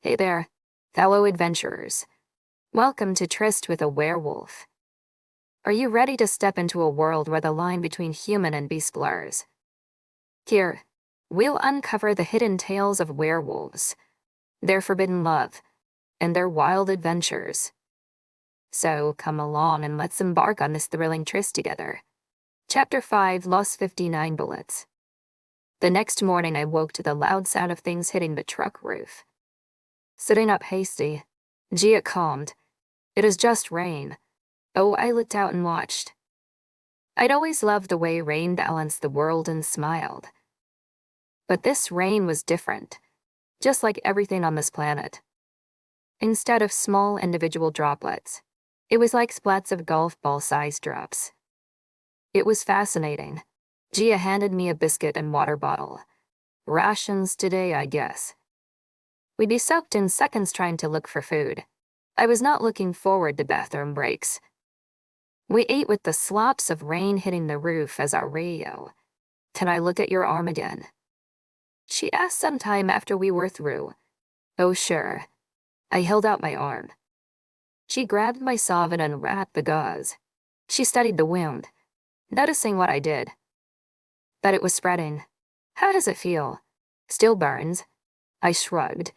Hey there, fellow adventurers. Welcome to Tryst with a Werewolf. Are you ready to step into a world where the line between human and beast blurs? Here, we'll uncover the hidden tales of werewolves, their forbidden love, and their wild adventures. So come along and let's embark on this thrilling tryst together. Chapter 5, Lost 59 Bullets. The next morning I woke to the loud sound of things hitting the truck roof. Sitting up hasty, Gia calmed. It is just rain. Oh, I looked out and watched. I'd always loved the way rain balanced the world and smiled. But this rain was different, just like everything on this planet. Instead of small individual droplets, it was like splats of golf ball-sized drops. It was fascinating. Gia handed me a biscuit and water bottle. Rations today, I guess. We'd be soaked in seconds trying to look for food. I was not looking forward to bathroom breaks. We ate with the slops of rain hitting the roof as our radio. Can I look at your arm again? She asked sometime after we were through. Oh, sure. I held out my arm. She grabbed my salve and unwrapped the gauze. She studied the wound, noticing what I did. That it was spreading. How does it feel? Still burns. I shrugged.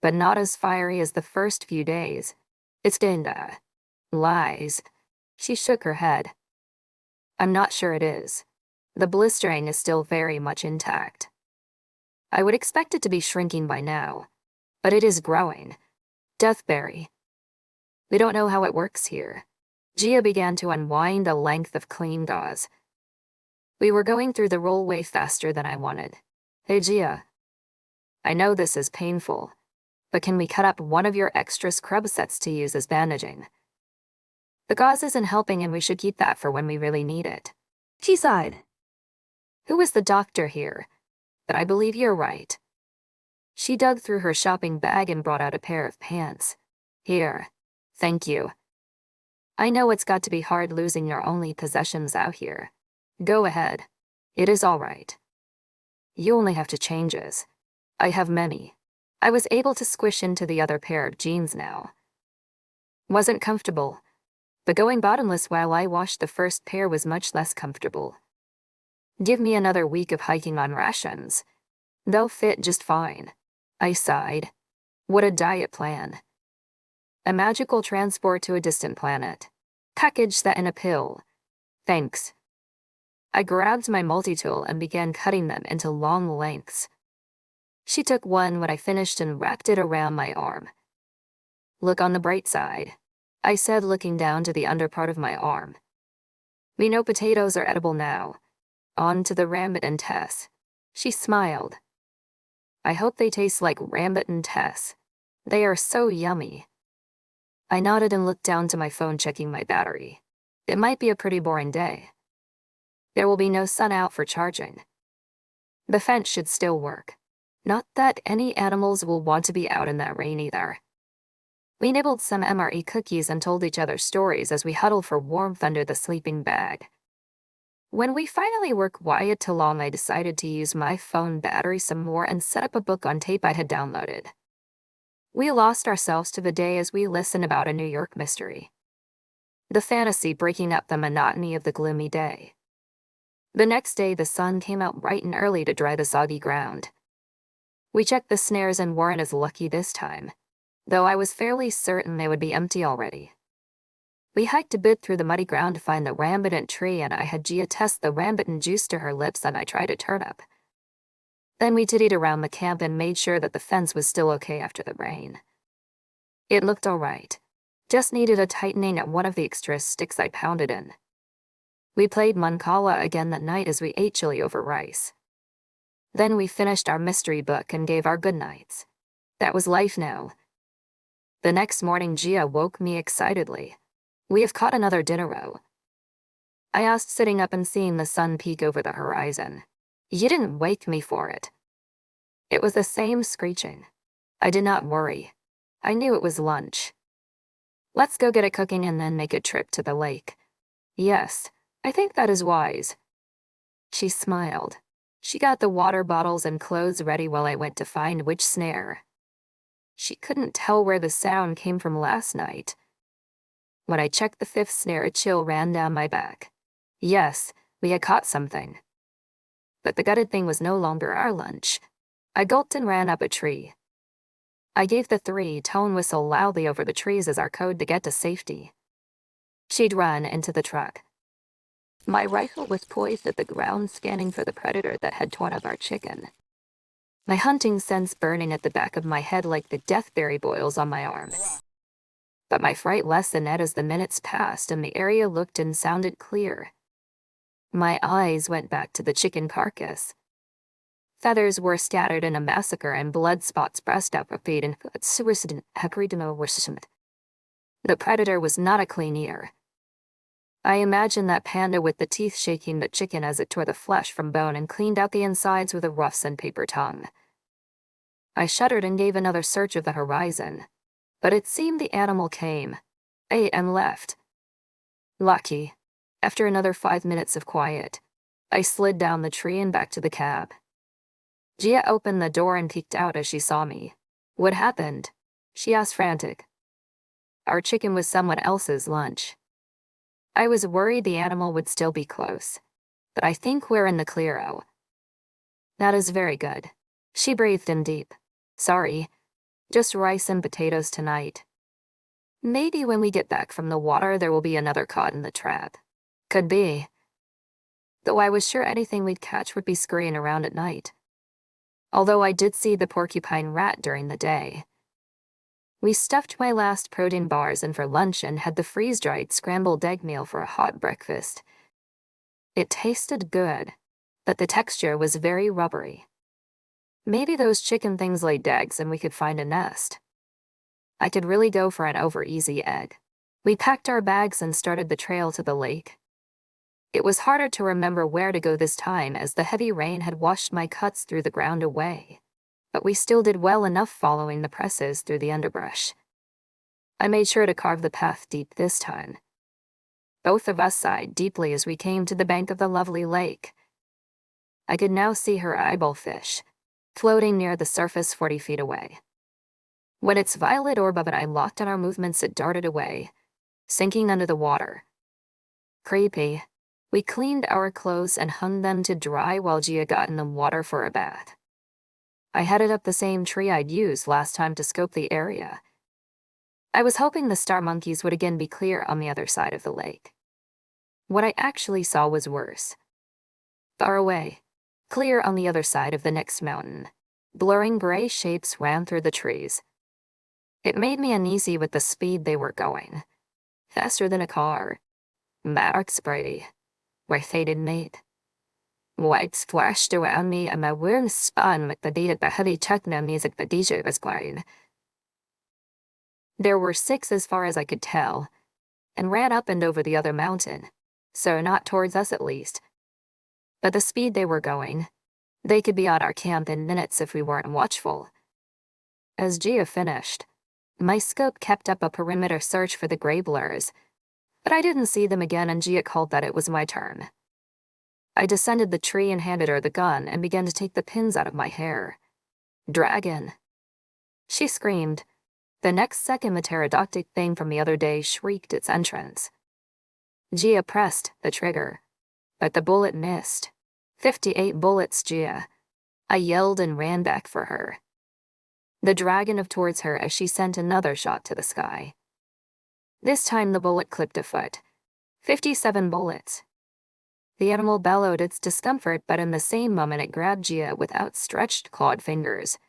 But not as fiery as the first few days. It's Dinda. Lies. She shook her head. I'm not sure it is. The blistering is still very much intact. I would expect it to be shrinking by now, but it is growing. Deathberry. We don't know how it works here. Gia began to unwind a length of clean gauze. We were going through the rollway faster than I wanted. Hey Gia. I know this is painful, but can we cut up one of your extra scrub sets to use as bandaging? The gauze isn't helping and we should keep that for when we really need it. She sighed. Who is the doctor here? But I believe you're right. She dug through her shopping bag and brought out a pair of pants. Here. Thank you. I know it's got to be hard losing your only possessions out here. Go ahead. It is all right. You only have to changes. I have many. I was able to squish into the other pair of jeans now. Wasn't comfortable, but going bottomless while I washed the first pair was much less comfortable. Give me another week of hiking on rations. They'll fit just fine. I sighed. What a diet plan. A magical transport to a distant planet. Package that in a pill. Thanks. I grabbed my multi-tool and began cutting them into long lengths. She took one when I finished and wrapped it around my arm. Look on the bright side, I said, looking down to the underpart of my arm. We know potatoes are edible now. On to the Rambit and Tess. She smiled. I hope they taste like Rambit and Tess. They are so yummy. I nodded and looked down to my phone, checking my battery. It might be a pretty boring day. There will be no sun out for charging. The fence should still work. Not that any animals will want to be out in that rain either. We nibbled some MRE cookies and told each other stories as we huddled for warmth under the sleeping bag. When we finally were quiet too long, I decided to use my phone battery some more and set up a book on tape I had downloaded. We lost ourselves to the day as we listened about a New York mystery. The fantasy breaking up the monotony of the gloomy day. The next day the sun came out bright and early to dry the soggy ground. We checked the snares and weren't as lucky this time, though I was fairly certain they would be empty already. We hiked a bit through the muddy ground to find the rambutan tree, and I had Gia test the rambutan juice to her lips and I tried a turnip. Then we tittied around the camp and made sure that the fence was still okay after the rain. It looked all right, just needed a tightening at one of the extra sticks I pounded in. We played Mancala again that night as we ate chili over rice. Then we finished our mystery book and gave our goodnights. That was life now. The next morning Gia woke me excitedly. We have caught another dinner row. I asked, sitting up and seeing the sun peek over the horizon. You didn't wake me for it. It was the same screeching. I did not worry. I knew it was lunch. Let's go get it cooking and then make a trip to the lake. Yes, I think that is wise. She smiled. She got the water bottles and clothes ready while I went to find which snare. She couldn't tell where the sound came from last night. When I checked the fifth snare, a chill ran down my back. Yes, we had caught something. But the gutted thing was no longer our lunch. I gulped and ran up a tree. I gave the 3-tone whistle loudly over the trees as our code to get to safety. She'd run into the truck. My rifle was poised at the ground, scanning for the predator that had torn up our chicken. My hunting sense burning at the back of my head like the deathberry boils on my arm. But my fright lessened as the minutes passed and the area looked and sounded clear. My eyes went back to the chicken carcass. Feathers were scattered in a massacre and blood spots pressed up a feet and the predator was not a clean ear. I imagined that panda with the teeth shaking the chicken as it tore the flesh from bone and cleaned out the insides with a rough sandpaper tongue. I shuddered and gave another search of the horizon, but it seemed the animal came, ate and left. Lucky. After another 5 minutes of quiet, I slid down the tree and back to the cab. Gia opened the door and peeked out as she saw me. What happened? She asked, frantic. Our chicken was someone else's lunch. I was worried the animal would still be close, but I think we're in the clear. That is very good. She breathed in deep. Sorry, just rice and potatoes tonight. Maybe when we get back from the water there will be another caught in the trap. Could be. Though I was sure anything we'd catch would be scurrying around at night. Although I did see the porcupine rat during the day. We stuffed my last protein bars in for lunch and had the freeze-dried scrambled egg meal for a hot breakfast. It tasted good, but the texture was very rubbery. Maybe those chicken things laid eggs and we could find a nest. I could really go for an over-easy egg. We packed our bags and started the trail to the lake. It was harder to remember where to go this time as the heavy rain had washed my cuts through the ground away, but we still did well enough following the presses through the underbrush. I made sure to carve the path deep this time. Both of us sighed deeply as we came to the bank of the lovely lake. I could now see her eyeball fish, floating near the surface 40 feet away. When its violet orb of an eye locked on our movements, it darted away, sinking under the water. Creepy. We cleaned our clothes and hung them to dry while Gia got in the water for a bath. I headed up the same tree I'd used last time to scope the area. I was hoping the star monkeys would again be clear on the other side of the lake. What I actually saw was worse. Far away, clear on the other side of the next mountain, blurring gray shapes ran through the trees. It made me uneasy with the speed they were going. Faster than a car. Mark's Brady. Where faded mate. Lights flashed around me and my world spun with the beat of the heavy techno music the DJ was playing. There were 6 as far as I could tell, and ran up and over the other mountain, so not towards us at least. But the speed they were going, they could be at our camp in minutes if we weren't watchful. As Gia finished, my scope kept up a perimeter search for the gray blurs, but I didn't see them again and Gia called that it was my turn. I descended the tree and handed her the gun and began to take the pins out of my hair. Dragon. She screamed. The next second the pterodactyl thing from the other day shrieked its entrance. Gia pressed the trigger, but the bullet missed. 58 bullets, Gia. I yelled and ran back for her. The dragon of towards her as she sent another shot to the sky. This time the bullet clipped a foot. 57 bullets. The animal bellowed its discomfort, but in the same moment it grabbed Gia with outstretched clawed fingers.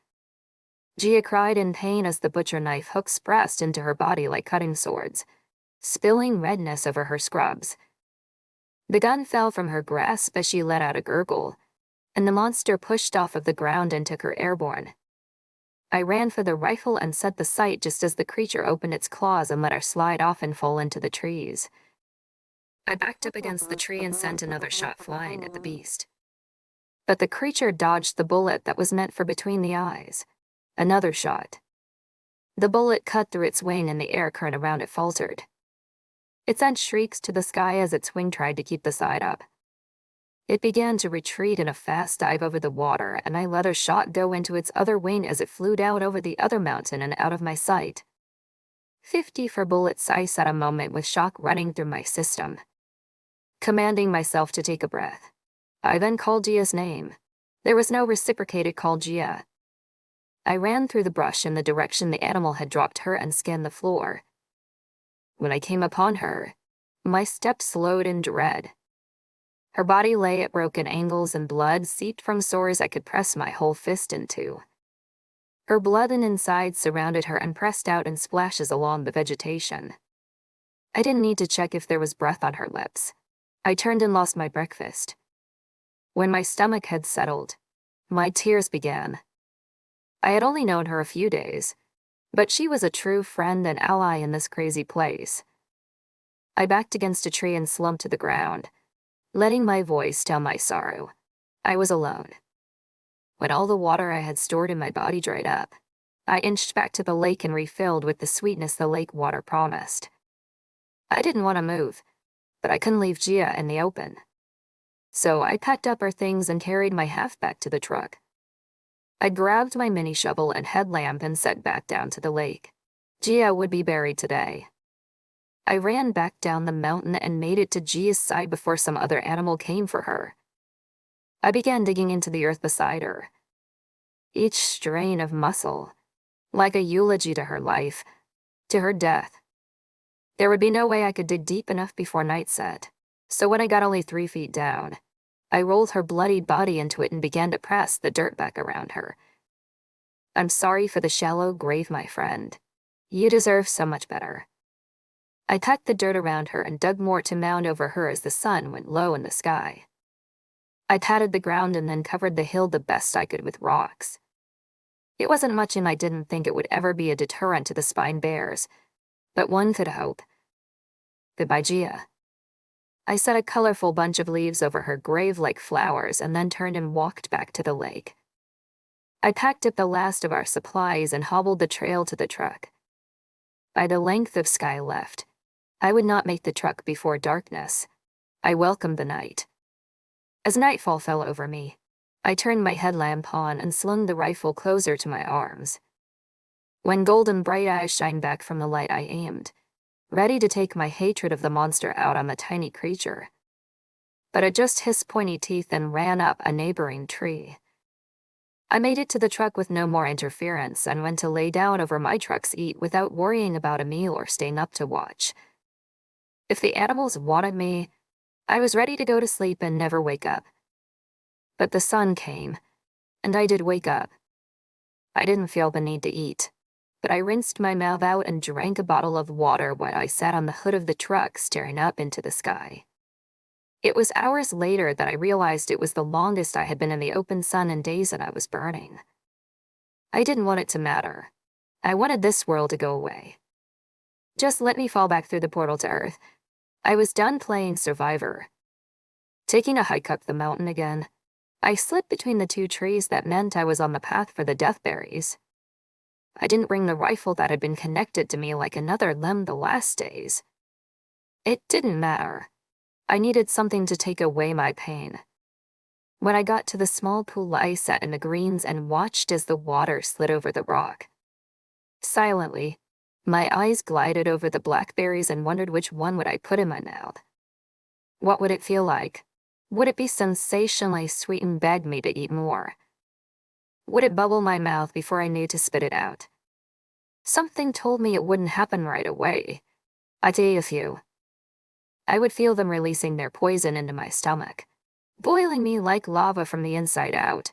Gia cried in pain as the butcher knife hooks pressed into her body like cutting swords, spilling redness over her scrubs. The gun fell from her grasp as she let out a gurgle, and the monster pushed off of the ground and took her airborne. I ran for the rifle and set the sight just as the creature opened its claws and let her slide off and fall into the trees. I backed up against the tree and sent another shot flying at the beast. But the creature dodged the bullet that was meant for between the eyes. Another shot. The bullet cut through its wing and the air current around it faltered. It sent shrieks to the sky as its wing tried to keep the side up. It began to retreat in a fast dive over the water, and I let a shot go into its other wing as it flew down over the other mountain and out of my sight. 50 for bullets, I sat a moment with shock running through my system. Commanding myself to take a breath, I then called Gia's name. There was no reciprocated call. Gia. I ran through the brush in the direction the animal had dropped her and scanned the floor. When I came upon her, my steps slowed in dread. Her body lay at broken angles and blood seeped from sores I could press my whole fist into. Her blood and insides surrounded her and pressed out in splashes along the vegetation. I didn't need to check if there was breath on her lips. I turned and lost my breakfast. When my stomach had settled, my tears began. I had only known her a few days, but she was a true friend and ally in this crazy place. I backed against a tree and slumped to the ground, letting my voice tell my sorrow. I was alone. When all the water I had stored in my body dried up, I inched back to the lake and refilled with the sweetness the lake water promised. I didn't want to move, but I couldn't leave Gia in the open. So I packed up our things and carried my half back to the truck. I grabbed my mini shovel and headlamp and set back down to the lake. Gia would be buried today. I ran back down the mountain and made it to Gia's side before some other animal came for her. I began digging into the earth beside her. Each strain of muscle, like a eulogy to her life, to her death. There would be no way I could dig deep enough before night set, so when I got only 3 feet down, I rolled her bloodied body into it and began to press the dirt back around her. I'm sorry for the shallow grave, my friend. You deserve so much better. I packed the dirt around her and dug more to mound over her as the sun went low in the sky. I patted the ground and then covered the hill the best I could with rocks. It wasn't much and I didn't think it would ever be a deterrent to the spine bears, but one could hope. Goodbye, Gia. I set a colorful bunch of leaves over her grave like flowers and then turned and walked back to the lake. I packed up the last of our supplies and hobbled the trail to the truck. By the length of sky left, I would not make the truck before darkness. I welcomed the night. As nightfall fell over me, I turned my headlamp on and slung the rifle closer to my arms. When golden bright eyes shined back from the light, I aimed, ready to take my hatred of the monster out on the tiny creature. But it just hissed pointy teeth and ran up a neighboring tree. I made it to the truck with no more interference and went to lay down over my truck's eat without worrying about a meal or staying up to watch. If the animals wanted me, I was ready to go to sleep and never wake up. But the sun came, and I did wake up. I didn't feel the need to eat, but I rinsed my mouth out and drank a bottle of water while I sat on the hood of the truck staring up into the sky. It was hours later that I realized it was the longest I had been in the open sun in days and I was burning. I didn't want it to matter. I wanted this world to go away. Just let me fall back through the portal to Earth. I was done playing survivor. Taking a hike up the mountain again, I slipped between the 2 trees that meant I was on the path for the deathberries. I didn't bring the rifle that had been connected to me like another limb the last days. It didn't matter. I needed something to take away my pain. When I got to the small pool, I sat in the greens and watched as the water slid over the rock. Silently, my eyes glided over the blackberries and wondered which one would I put in my mouth. What would it feel like? Would it be sensationally sweet and beg me to eat more? Would it bubble my mouth before I knew to spit it out? Something told me it wouldn't happen right away. I'd eat a few. I would feel them releasing their poison into my stomach, boiling me like lava from the inside out,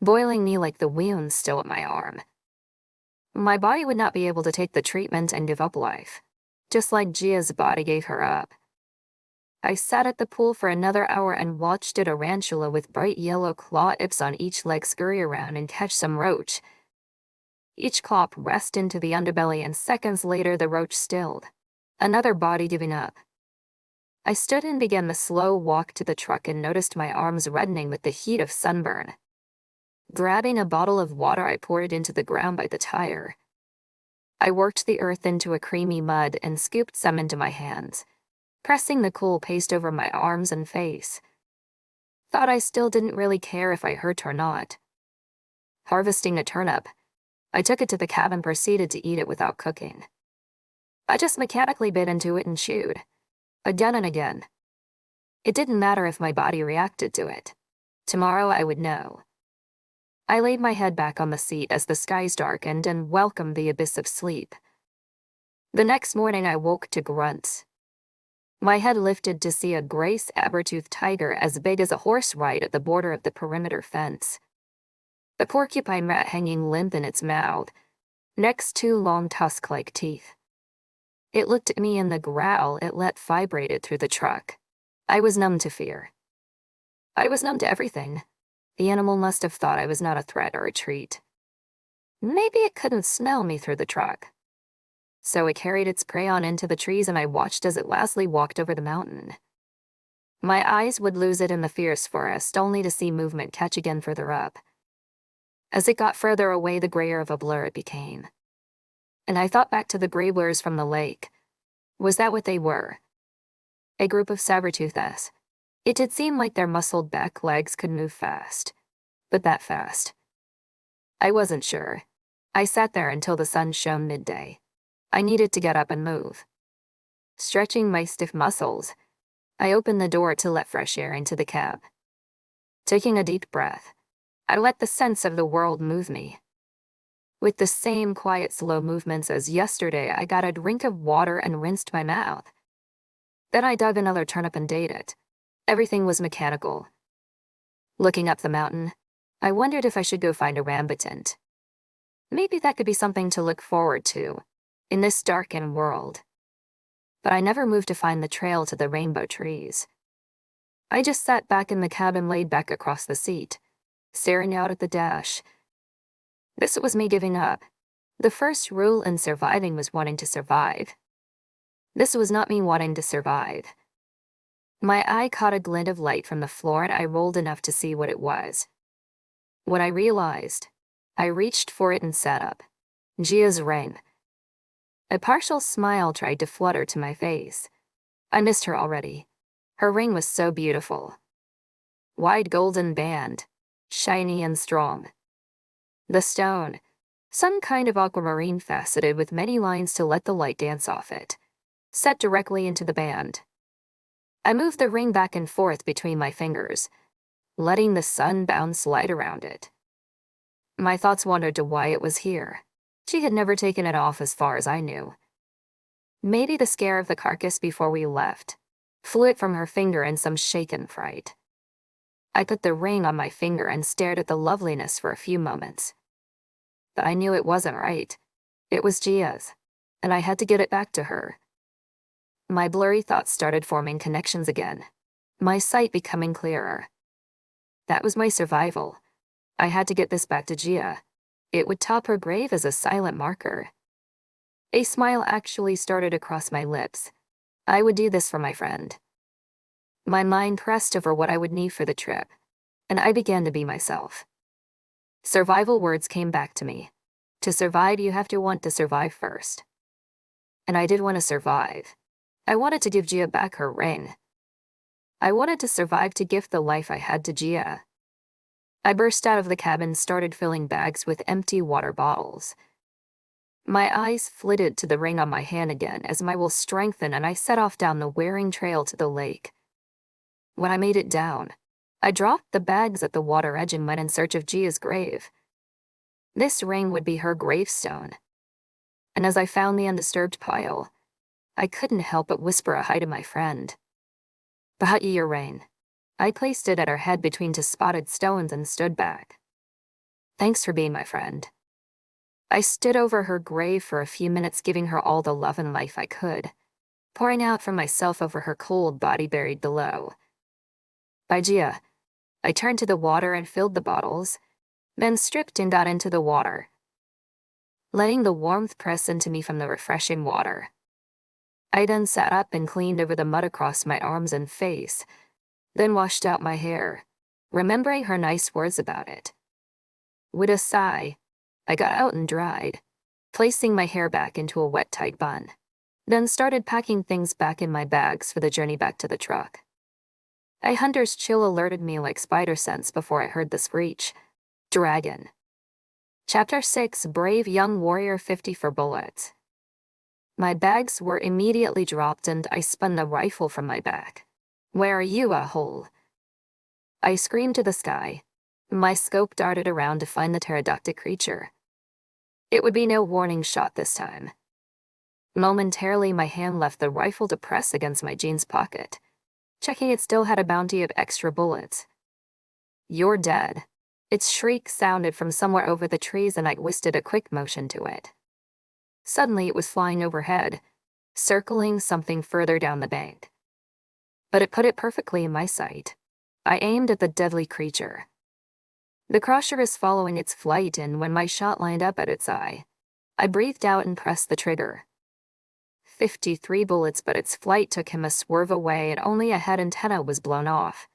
boiling me like the wounds still at my arm. My body would not be able to take the treatment and give up life, just like Gia's body gave her up. I sat at the pool for another hour and watched a tarantula with bright yellow claw tips on each leg scurry around and catch some roach. Each claw pressed into the underbelly and seconds later the roach stilled, another body giving up. I stood and began the slow walk to the truck and noticed my arms reddening with the heat of sunburn. Grabbing a bottle of water, I poured it into the ground by the tire. I worked the earth into a creamy mud and scooped some into my hands, pressing the cool paste over my arms and face. Thought I still didn't really care if I hurt or not. Harvesting a turnip, I took it to the cab and proceeded to eat it without cooking. I just mechanically bit into it and chewed, again and again. It didn't matter if my body reacted to it. Tomorrow I would know. I laid my head back on the seat as the skies darkened and welcomed the abyss of sleep. The next morning I woke to grunts. My head lifted to see a gray saber-toothed tiger as big as a horse right at the border of the perimeter fence. The porcupine rat hanging limp in its mouth, next two long tusk-like teeth. It looked at me and the growl it let vibrated through the truck. I was numb to fear. I was numb to everything. The animal must have thought I was not a threat or a treat. Maybe it couldn't smell me through the truck. So it carried its prey on into the trees and I watched as it lastly walked over the mountain. My eyes would lose it in the fierce forest, only to see movement catch again further up. As it got further away, the grayer of a blur it became. And I thought back to the grayblers from the lake. Was that what they were? A group of saber-toothes. It did seem like their muscled back legs could move fast. But that fast? I wasn't sure. I sat there until the sun shone midday. I needed to get up and move. Stretching my stiff muscles, I opened the door to let fresh air into the cab. Taking a deep breath, I let the sense of the world move me. With the same quiet, slow movements as yesterday, I got a drink of water and rinsed my mouth. Then I dug another turnip and ate it. Everything was mechanical. Looking up the mountain, I wondered if I should go find a rambutan. Maybe that could be something to look forward to in this darkened world. But I never moved to find the trail to the rainbow trees. I just sat back in the cab and laid back across the seat, staring out at the dash. This was me giving up. The first rule in surviving was wanting to survive. This was not me wanting to survive. My eye caught a glint of light from the floor and I rolled enough to see what it was. When I realized, I reached for it and sat up. Gia's ring. A partial smile tried to flutter to my face. I missed her already. Her ring was so beautiful. Wide golden band, shiny and strong. The stone, some kind of aquamarine faceted with many lines to let the light dance off it, set directly into the band. I moved the ring back and forth between my fingers, letting the sun-bound light around it. My thoughts wandered to why it was here. She had never taken it off as far as I knew. Maybe the scare of the carcass before we left flew it from her finger in some shaken fright. I put the ring on my finger and stared at the loveliness for a few moments. But I knew it wasn't right. It was Gia's, and I had to get it back to her. My blurry thoughts started forming connections again, my sight becoming clearer. That was my survival. I had to get this back to Gia. It would top her grave as a silent marker. A smile actually started across my lips. I would do this for my friend. My mind pressed over what I would need for the trip, and I began to be myself. Survival words came back to me. To survive, you have to want to survive first. And I did want to survive. I wanted to give Gia back her ring. I wanted to survive to gift the life I had to Gia. I burst out of the cabin and started filling bags with empty water bottles. My eyes flitted to the ring on my hand again as my will strengthened and I set off down the wearing trail to the lake. When I made it down, I dropped the bags at the water edge and went in search of Gia's grave. This ring would be her gravestone. And as I found the undisturbed pile, I couldn't help but whisper a hi to my friend. "Brought you your ring." I placed it at her head between two spotted stones and stood back. "Thanks for being my friend." I stood over her grave for a few minutes, giving her all the love and life I could, pouring out from myself over her cold body buried below. By Gia, I turned to the water and filled the bottles, then stripped and got into the water, letting the warmth press into me from the refreshing water. I then sat up and cleaned over the mud across my arms and face, then washed out my hair, remembering her nice words about it. With a sigh, I got out and dried, placing my hair back into a wet, tight bun, then started packing things back in my bags for the journey back to the truck. A hunter's chill alerted me like spider sense before I heard the screech. Dragon. Chapter 6, Brave Young Warrior 50 for Bullets. My bags were immediately dropped and I spun the rifle from my back. Where are you, a hole? I screamed to the sky. My scope darted around to find the pterodactyl creature. It would be no warning shot this time. Momentarily, my hand left the rifle to press against my jeans pocket, checking it still had a bounty of extra bullets. You're dead. Its shriek sounded from somewhere over the trees and I whisted a quick motion to it. Suddenly it was flying overhead, circling something further down the bank. But it put it perfectly in my sight. I aimed at the deadly creature. The crusher is following its flight, and when my shot lined up at its eye, I breathed out and pressed the trigger. 53 bullets, but its flight took him a swerve away and only a head antenna was blown off.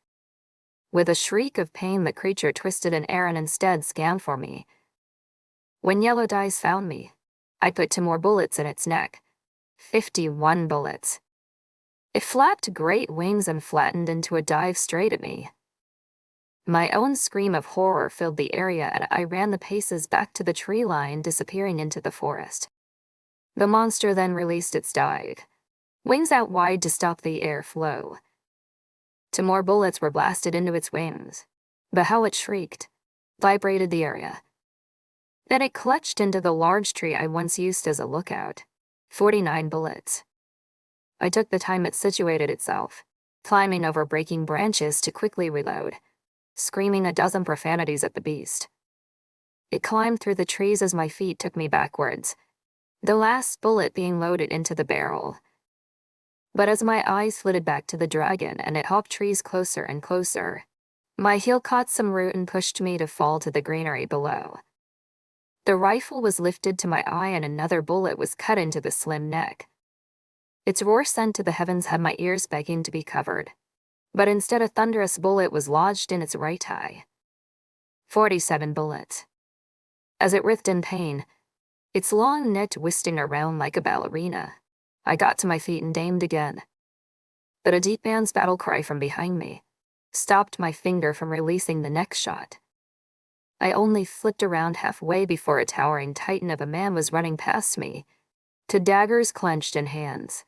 With a shriek of pain, the creature twisted in air and instead scanned for me. When yellow dyes found me, I put 2 more bullets in its neck. 51 bullets. It flapped great wings and flattened into a dive straight at me. My own scream of horror filled the area and I ran the paces back to the tree line, disappearing into the forest. The monster then released its dive, wings out wide to stop the airflow. 2 more bullets were blasted into its wings, but how it shrieked, vibrated the area. Then it clutched into the large tree I once used as a lookout. 49 bullets. I took the time it situated itself, climbing over breaking branches to quickly reload, screaming a dozen profanities at the beast. It climbed through the trees as my feet took me backwards, the last bullet being loaded into the barrel. But as my eyes flitted back to the dragon and it hopped trees closer and closer, my heel caught some root and pushed me to fall to the greenery below. The rifle was lifted to my eye and another bullet was cut into the slim neck. Its roar sent to the heavens had my ears begging to be covered, but instead a thunderous bullet was lodged in its right eye. 47 bullets. As it writhed in pain, its long neck twisting around like a ballerina, I got to my feet and aimed again. But a deep man's battle cry from behind me stopped my finger from releasing the next shot. I only flipped around halfway before a towering titan of a man was running past me, 2 daggers clenched in hands.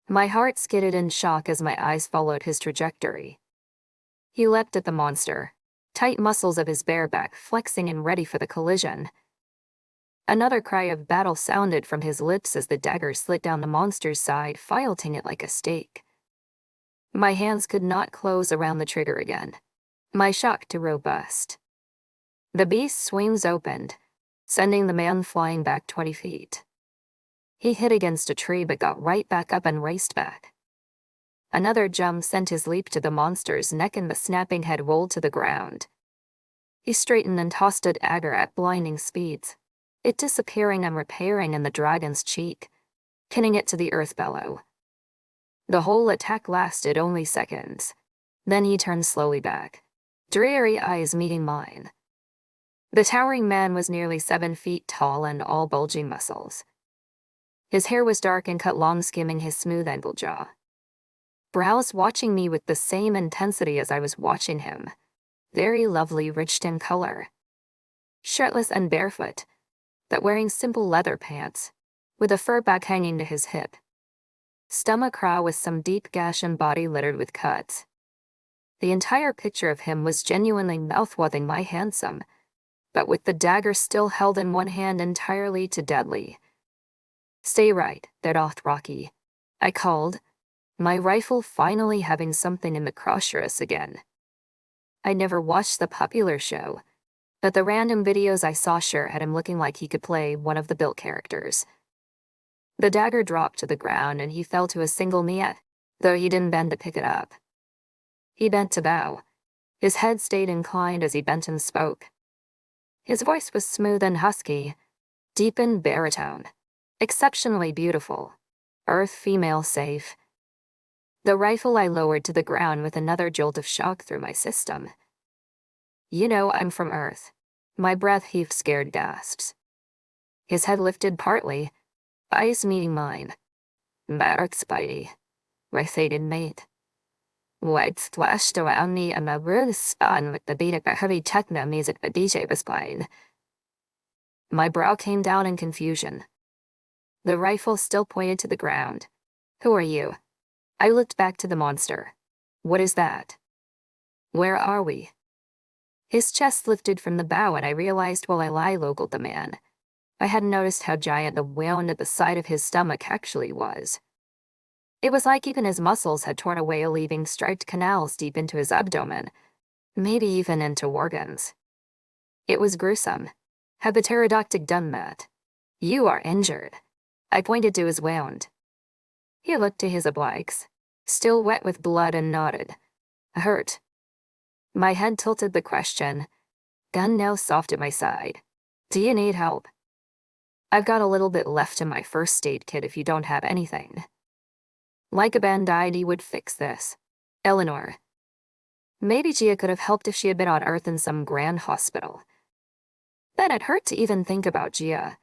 My heart skidded in shock as my eyes followed his trajectory. He leapt at the monster, tight muscles of his bare back flexing and ready for the collision. Another cry of battle sounded from his lips as the dagger slit down the monster's side, filing it like a stake. My hands could not close around the trigger again. My shock too robust. The beast's wings opened, sending the man flying back 20 feet. He hit against a tree but got right back up and raced back. Another jump sent his leap to the monster's neck and the snapping head rolled to the ground. He straightened and tossed a dagger at blinding speeds, it disappearing and repairing in the dragon's cheek, pinning it to the earth below. The whole attack lasted only seconds. Then he turned slowly back, dreary eyes meeting mine. The towering man was nearly 7 feet tall and all bulging muscles. His hair was dark and cut long, skimming his smooth angled jaw. Brows watching me with the same intensity as I was watching him, very lovely, rich in color. Shirtless and barefoot, but wearing simple leather pants, with a fur bag hanging to his hip. Stomach raw with some deep gash and body littered with cuts. The entire picture of him was genuinely mouth-watering my handsome, but with the dagger still held in one hand entirely too deadly. Stay right, there, Dothraki, I called, my rifle finally having something in the crosshairs again. I never watched the popular show, but the random videos I saw sure had him looking like he could play one of the built characters. The dagger dropped to the ground and he fell to a single knee, though he didn't bend to pick it up. He bent to bow. His head stayed inclined as he bent and spoke. His voice was smooth and husky, deep in baritone, exceptionally beautiful, earth female safe. The rifle I lowered to the ground with another jolt of shock through my system. You know I'm from Earth. My breath heaved scared gasps. His head lifted partly, eyes meeting mine. Barak Spidey, Raithated mate. White flashed around me and my room spun with the beat of the heavy techno music the DJ was playing. My brow came down in confusion. The rifle still pointed to the ground. Who are you? I looked back to the monster. What is that? Where are we? His chest lifted from the bow and I realized while I lie-logled the man. I hadn't noticed how giant the wound at the side of his stomach actually was. It was like even his muscles had torn away, leaving striped canals deep into his abdomen, maybe even into organs. It was gruesome. Had the pterodactyl done that? You are injured. I pointed to his wound. He looked to his obliques, still wet with blood, and nodded. Hurt. My head tilted the question, gun now soft at my side. Do you need help? I've got a little bit left in my first aid kit if you don't have anything. Like a Band-Aid, he would fix this. Eleanor. Maybe Gia could have helped if she had been on Earth in some grand hospital. Then it hurt to even think about Gia,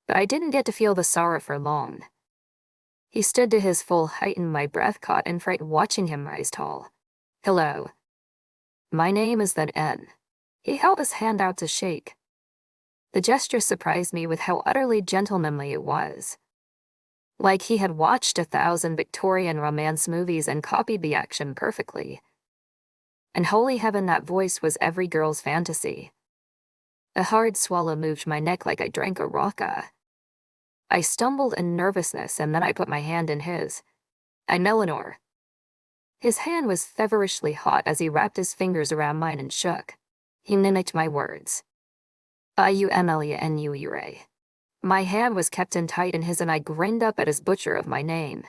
but I didn't get to feel the sorrow for long. He stood to his full height and my breath caught in fright watching him rise tall. Hello. My name is Thann. He held his hand out to shake. The gesture surprised me with how utterly gentlemanly it was. Like he had watched 1,000 Victorian romance movies and copied the action perfectly. And holy heaven, that voice was every girl's fantasy. A hard swallow moved my neck like I drank a rocka. I stumbled in nervousness and then I put my hand in his. I'm Eleanor. His hand was feverishly hot as he wrapped his fingers around mine and shook. He mimicked my words. I-U-M-L-E-N-U-E-R-A. My hand was kept in tight in his and I grinned up at his butcher of my name.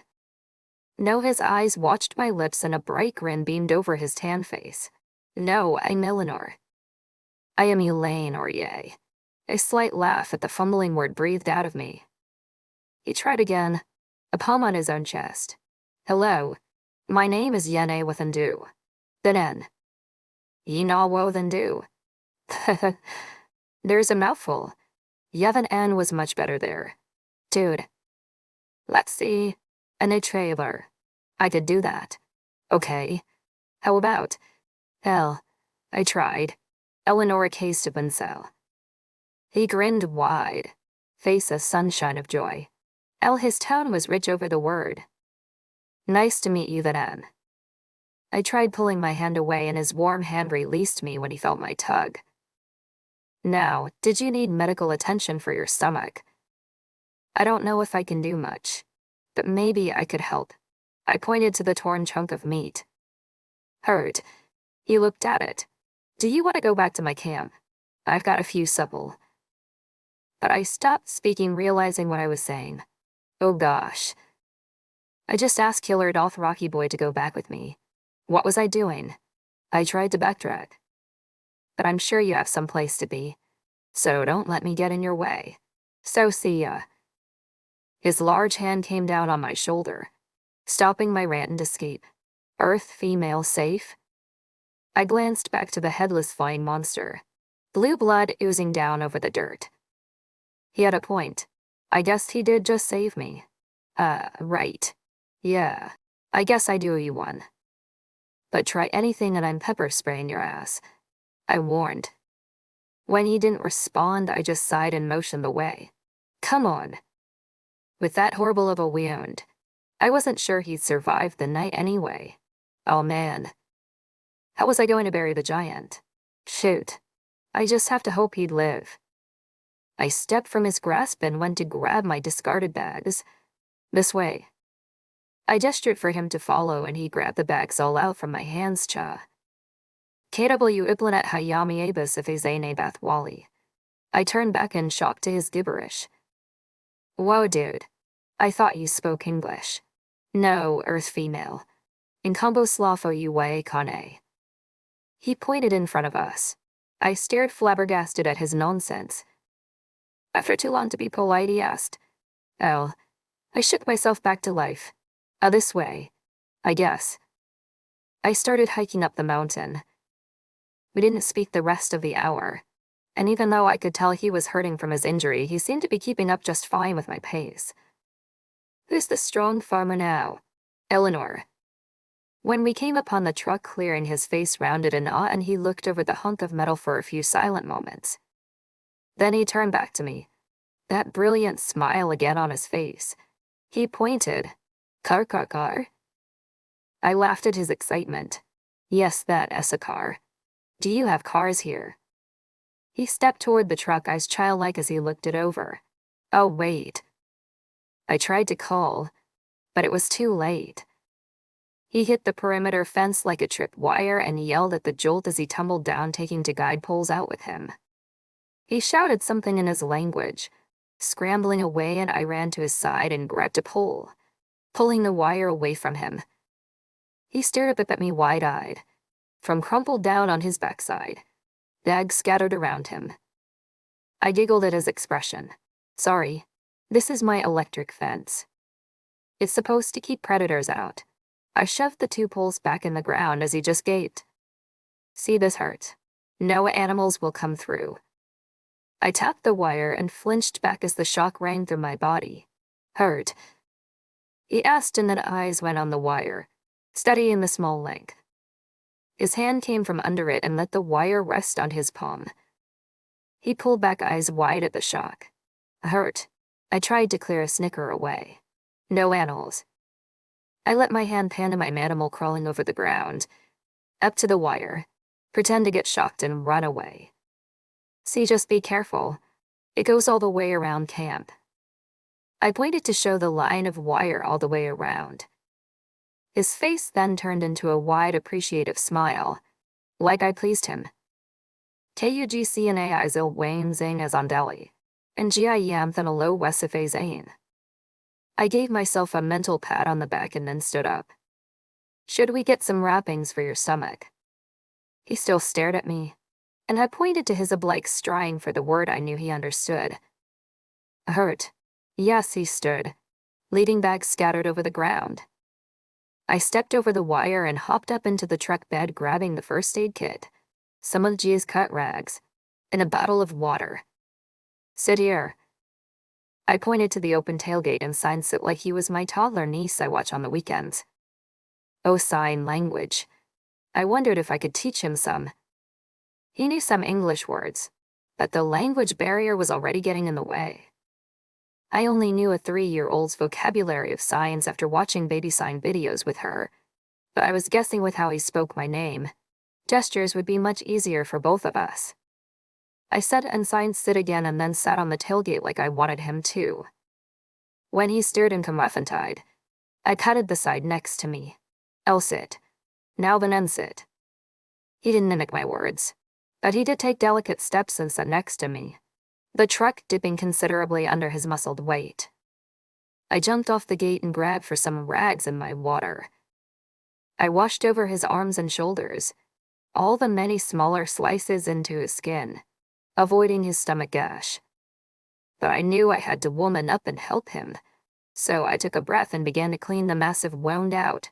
No, his eyes watched my lips and a bright grin beamed over his tan face. No, I'm Eleanor. I am Elaine or Ye. A slight laugh at the fumbling word breathed out of me. He tried again, a palm on his own chest. Hello. My name is Yene with Ndu. Thann. Yinawo Ndu. There's a mouthful. Yevon N was much better there. Dude. Let's see. A trailer. I could do that. Okay. How about? Hell. I tried. Eleanor cased Cell. He grinned wide, face a sunshine of joy. His tone was rich over the word. Nice to meet you, Thann. I tried pulling my hand away and his warm hand released me when he felt my tug. Now, did you need medical attention for your stomach? I don't know if I can do much, but maybe I could help. I pointed to the torn chunk of meat. Hurt. He looked at it. Do you want to go back to my camp? I've got a few supple. But I stopped speaking, realizing what I was saying. Oh gosh. I just asked Killer Dolph Rocky Boy to go back with me. What was I doing? I tried to backtrack. But I'm sure you have some place to be, so don't let me get in your way. So see ya. His large hand came down on my shoulder, stopping my rant and escape. Earth female safe? I glanced back to the headless flying monster, blue blood oozing down over the dirt. He had a point. I guess he did just save me. Right. Yeah, I guess I do owe you one. But try anything and I'm pepper spraying your ass. I warned. When he didn't respond, I just sighed and motioned the way. Come on. With that horrible of a wound, I wasn't sure he'd survive the night anyway. Oh man. How was I going to bury the giant? Shoot. I just have to hope he'd live. I stepped from his grasp and went to grab my discarded bags. This way. I gestured for him to follow and he grabbed the bags all out from my hands. KW Iplanet Hayami Abus Ifezane Bath Wally. I turned back in shock to his gibberish. Whoa, dude. I thought you spoke English. No, Earth female. Incombo Slafo Uwe Kane. He pointed in front of us. I stared flabbergasted at his nonsense. After too long to be polite, he asked. Oh. I shook myself back to life. This way. I guess. I started hiking up the mountain. We didn't speak the rest of the hour, and even though I could tell he was hurting from his injury, he seemed to be keeping up just fine with my pace. Who's the strong farmer now? Eleanor. When we came upon the truck clearing, his face rounded in awe and he looked over the hunk of metal for a few silent moments. Then he turned back to me, that brilliant smile again on his face. He pointed. Car, car, car. I laughed at his excitement. Yes, that is a car. Do you have cars here? He stepped toward the truck, eyes childlike as he looked it over. Oh, wait. I tried to call, but it was too late. He hit the perimeter fence like a tripped wire and yelled at the jolt as he tumbled down, taking two guide poles out with him. He shouted something in his language, scrambling away, and I ran to his side and grabbed a pole, pulling the wire away from him. He stared up at me wide-eyed, from crumpled down on his backside, bags scattered around him. I giggled at his expression. Sorry, this is my electric fence. It's supposed to keep predators out. I shoved the two poles back in the ground as he just gaped. See this hurt? No animals will come through. I tapped the wire and flinched back as the shock rang through my body. Hurt? He asked, and then eyes went on the wire, studying the small length. His hand came from under it and let the wire rest on his palm. He pulled back, eyes wide at the shock. Hurt? I tried to clear a snicker away. No animals. I let my hand pan to my animal crawling over the ground, up to the wire, pretend to get shocked and run away. See, just be careful. It goes all the way around camp. I pointed to show the line of wire all the way around. His face then turned into a wide, appreciative smile, like I pleased him. Kugcna zil Wayne Zane as Ondeli, and Giam Thanalo Wesife Zane. I gave myself a mental pat on the back and then stood up. Should we get some wrappings for your stomach? He still stared at me, and I pointed to his oblique strine for the word I knew he understood. Hurt? Yes, he stood, leading bags scattered over the ground. I stepped over the wire and hopped up into the truck bed, grabbing the first aid kit, some of Gia's cut rags, and a bottle of water. Sit here. I pointed to the open tailgate and signed sit like he was my toddler niece I watch on the weekends. Oh, sign language. I wondered if I could teach him some. He knew some English words, but the language barrier was already getting in the way. I only knew a 3-year-old's vocabulary of signs after watching baby sign videos with her, but I was guessing with how he spoke my name, gestures would be much easier for both of us. I said and signed sit again and then sat on the tailgate like I wanted him to. When he stirred and muffin-tied, I patted the side next to me. I'll sit. Now then sit. He didn't mimic my words, but he did take delicate steps and sat next to me, the truck dipping considerably under his muscled weight. I jumped off the gate and grabbed for some rags and my water. I washed over his arms and shoulders, all the many smaller slices into his skin, avoiding his stomach gash. But I knew I had to woman up and help him, so I took a breath and began to clean the massive wound out,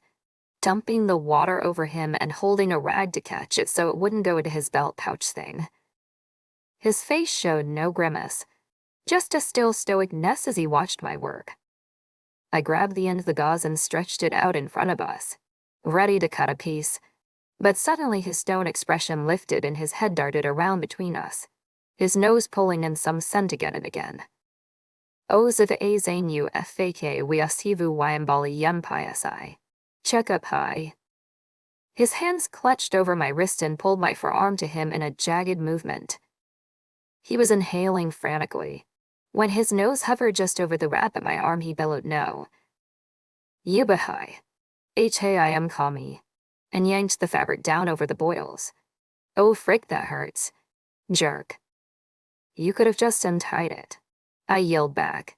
dumping the water over him and holding a rag to catch it so it wouldn't go into his belt pouch thing. His face showed no grimace, just a still stoicness as he watched my work. I grabbed the end of the gauze and stretched it out in front of us, ready to cut a piece, but suddenly his stone expression lifted and his head darted around between us, his nose pulling in some scent again and again. O's of a zanu fak wiasivu wyambali yempisi. Check up high. His hands clutched over my wrist and pulled my forearm to him in a jagged movement. He was inhaling frantically. When his nose hovered just over the wrap at my arm, he bellowed no. Yubahai. H-A-I-M call me, and yanked the fabric down over the boils. Oh frick, that hurts. Jerk. You could have just untied it, I yelled back.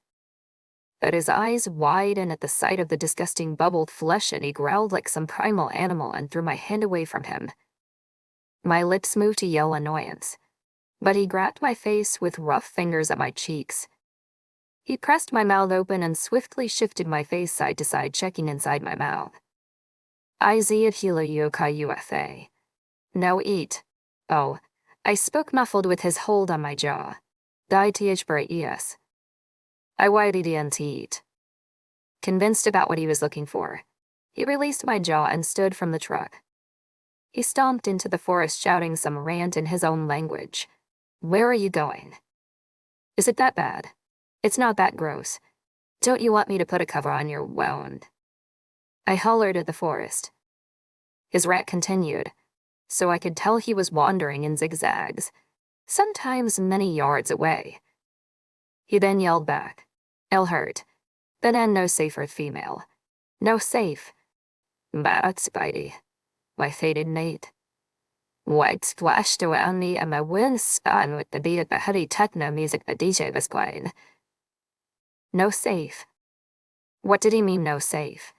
But his eyes widened at the sight of the disgusting bubbled flesh and he growled like some primal animal and threw my hand away from him. My lips moved to yell annoyance, but he grabbed my face with rough fingers at my cheeks. He pressed my mouth open and swiftly shifted my face side to side, checking inside my mouth. I zia hilo yokai ufa. Now eat. Oh, I spoke muffled with his hold on my jaw. Die th es. I waited to eat. Convinced about what he was looking for, He released my jaw and stood from the truck. He stomped into the forest shouting some rant in his own language. Where are you going? Is it that bad? It's not that gross. Don't you want me to put a cover on your wound? I hollered at the forest. His rant continued, so I could tell he was wandering in zigzags, sometimes many yards away. He then yelled back, "I'll hurt. Then and no safer female. No safe. That's Spidey. My faded mate. White splashed around me and my wind spun with the beat of the heavy techno music the DJ was playing. No safe. What did he mean, no safe?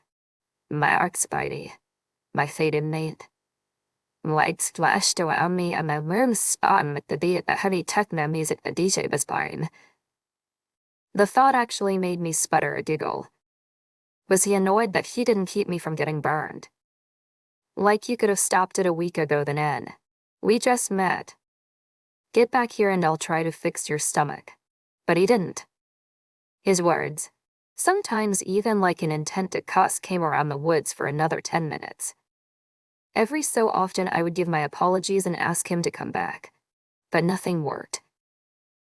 Mark Spidey. My faded mate. White splashed around me and my wind spun with the beat of the heavy techno music the DJ was playing. The thought actually made me sputter a giggle. Was he annoyed that he didn't keep me from getting burned? Like you could have stopped it a week ago then. We just met. Get back here and I'll try to fix your stomach. But he didn't. His words, sometimes even like an intent to cuss, came around the woods for another 10 minutes. Every so often I would give my apologies and ask him to come back. But nothing worked.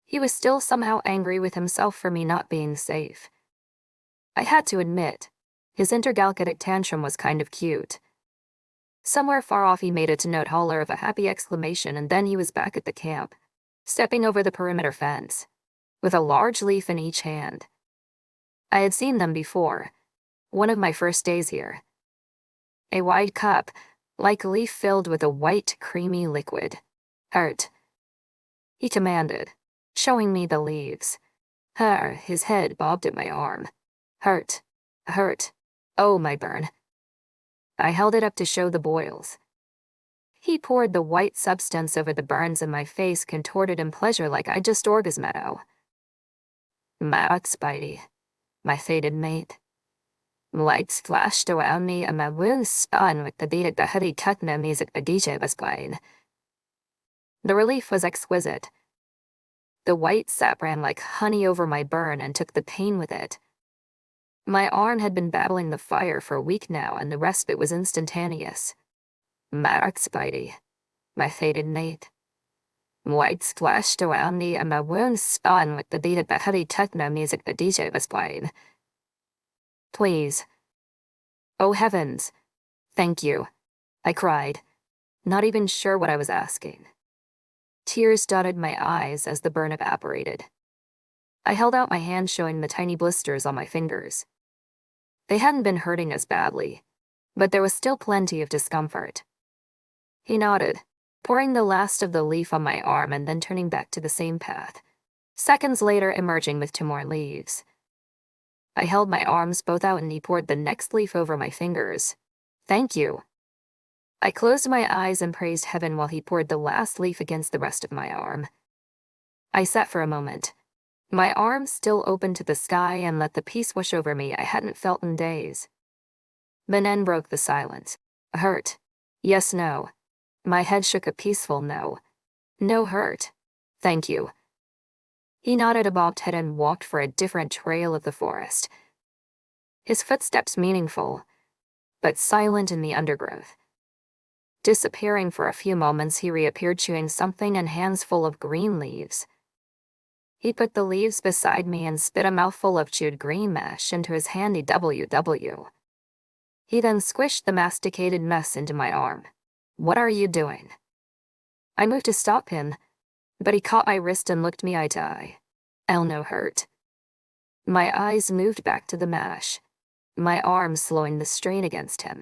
He was still somehow angry with himself for me not being safe. I had to admit, his intergalactic tantrum was kind of cute. Somewhere far off he made a note holler of a happy exclamation, and then he was back at the camp, stepping over the perimeter fence, with a large leaf in each hand. I had seen them before, one of my first days here. A wide cup, like a leaf filled with a white, creamy liquid. Hurt. He commanded, showing me the leaves. His head bobbed at my arm. Hurt. Hurt. Oh, my burn. I held it up to show the boils. He poured the white substance over the burns and my face contorted in pleasure like I just orgasmed. Mark Spidey, my faded mate. Lights flashed around me and my wounds spun with the beat of the heavy techno music the DJ was playing. The relief was exquisite. The white sap ran like honey over my burn and took the pain with it. My arm had been battling the fire for a week now, and the respite was instantaneous. Mark Spidey, my faded mate. White splashed around me and my wounds spun with the beat of the heavy techno music the DJ was playing. Please. Oh heavens. Thank you, I cried, not even sure what I was asking. Tears dotted my eyes as the burn evaporated. I held out my hand, showing the tiny blisters on my fingers. They hadn't been hurting as badly, but there was still plenty of discomfort. He nodded, pouring the last of the leaf on my arm and then turning back to the same path, seconds later emerging with 2 more leaves. I held my arms both out and he poured the next leaf over my fingers. Thank you. I closed my eyes and praised heaven while he poured the last leaf against the rest of my arm. I sat for a moment, my arms still open to the sky, and let the peace wash over me I hadn't felt in days. Benin broke the silence. Hurt. Yes, no. My head shook a peaceful no. No hurt. Thank you. He nodded a bobbed head and walked for a different trail of the forest. His footsteps meaningful, but silent in the undergrowth. Disappearing for a few moments, he reappeared chewing something and hands full of green leaves. He put the leaves beside me and spit a mouthful of chewed green mash into his handy WW. He then squished the masticated mess into my arm. What are you doing? I moved to stop him, but he caught my wrist and looked me eye to eye. I'll no hurt. My eyes moved back to the mash, my arm slowing the strain against him.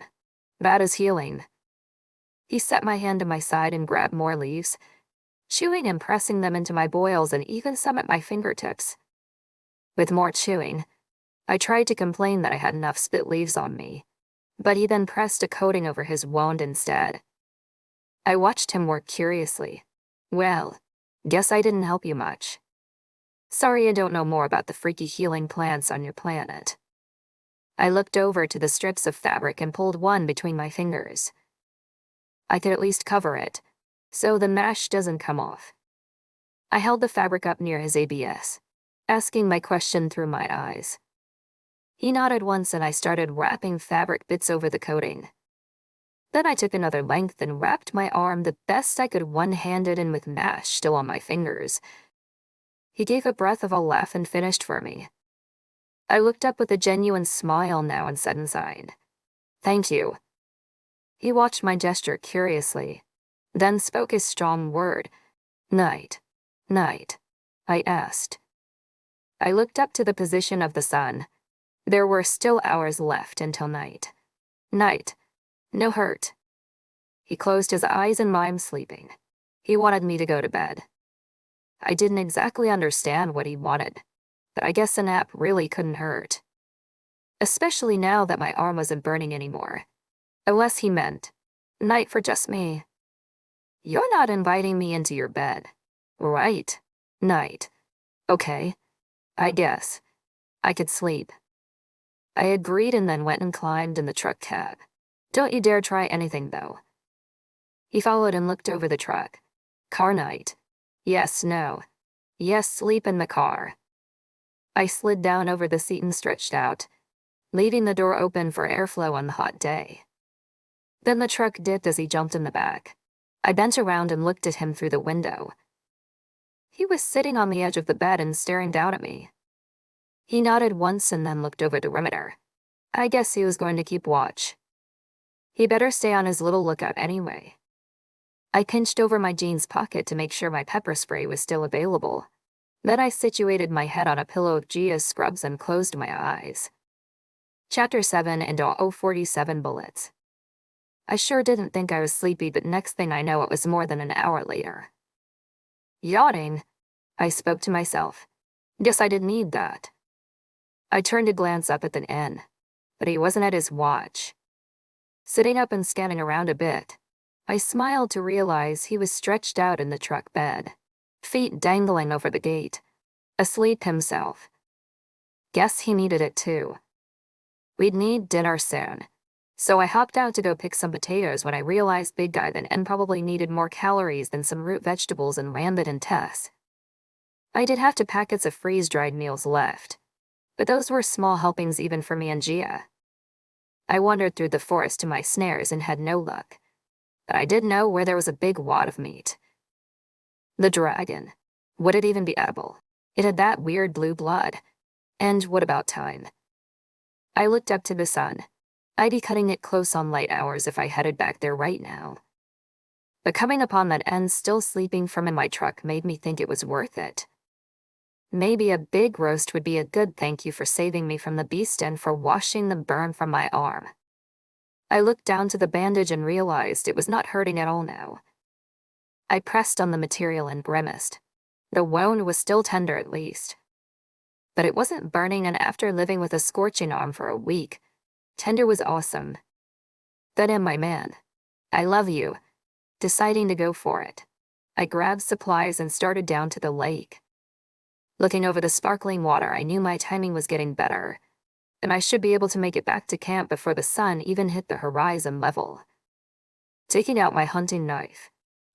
That is healing. He set my hand to my side and grabbed more leaves, chewing and pressing them into my boils and even some at my fingertips. With more chewing, I tried to complain that I had enough spit leaves on me, but he then pressed a coating over his wound instead. I watched him work curiously. Well, guess I didn't help you much. Sorry I don't know more about the freaky healing plants on your planet. I looked over to the strips of fabric and pulled one between my fingers. I could at least cover it, so the mash doesn't come off. I held the fabric up near his ABS, asking my question through my eyes. He nodded once and I started wrapping fabric bits over the coating. Then I took another length and wrapped my arm the best I could one-handed and with mesh still on my fingers. He gave a breath of a laugh and finished for me. I looked up with a genuine smile now and said inside, "Thank you." He watched my gesture curiously, then spoke his strong word, "Night, night," I asked. I looked up to the position of the sun. There were still hours left until night. Night. No hurt. He closed his eyes and mimed sleeping. He wanted me to go to bed. I didn't exactly understand what he wanted, but I guess a nap really couldn't hurt. Especially now that my arm wasn't burning anymore. Unless he meant, night for just me. You're not inviting me into your bed. Right. Night. Okay. I guess. I could sleep. I agreed and then went and climbed in the truck cab. Don't you dare try anything, though. He followed and looked over the truck. Car night. Yes, no. Yes, sleep in the car. I slid down over the seat and stretched out, leaving the door open for airflow on the hot day. Then the truck dipped as he jumped in the back. I bent around and looked at him through the window. He was sitting on the edge of the bed and staring down at me. He nodded once and then looked over the perimeter. I guess he was going to keep watch. He better stay on his little lookout anyway. I pinched over my jeans pocket to make sure my pepper spray was still available. Then I situated my head on a pillow of Gia's scrubs and closed my eyes. Chapter 7 and all 47 bullets. I sure didn't think I was sleepy, but next thing I know it was more than an hour later. Yawning, I spoke to myself. Guess I didn't need that. I turned to glance up at the inn, but he wasn't at his watch. Sitting up and scanning around a bit, I smiled to realize he was stretched out in the truck bed, feet dangling over the gate, asleep himself. Guess he needed it too. We'd need dinner soon, so I hopped out to go pick some potatoes when I realized Big Guy then probably needed more calories than some root vegetables and Lambert and Tess. I did have 2 packets of freeze-dried meals left, but those were small helpings even for me and Gia. I wandered through the forest to my snares and had no luck, but I did know where there was a big wad of meat. The dragon. Would it even be edible? It had that weird blue blood. And what about time? I looked up to the sun. I'd be cutting it close on light hours if I headed back there right now. But coming upon that end still sleeping from in my truck made me think it was worth it. Maybe a big roast would be a good thank you for saving me from the beast and for washing the burn from my arm. I looked down to the bandage and realized it was not hurting at all now. I pressed on the material and grimaced. The wound was still tender at least. But it wasn't burning, and after living with a scorching arm for a week, tender was awesome. That am my man. I love you. Deciding to go for it, I grabbed supplies and started down to the lake. Looking over the sparkling water, I knew my timing was getting better, and I should be able to make it back to camp before the sun even hit the horizon level. Taking out my hunting knife,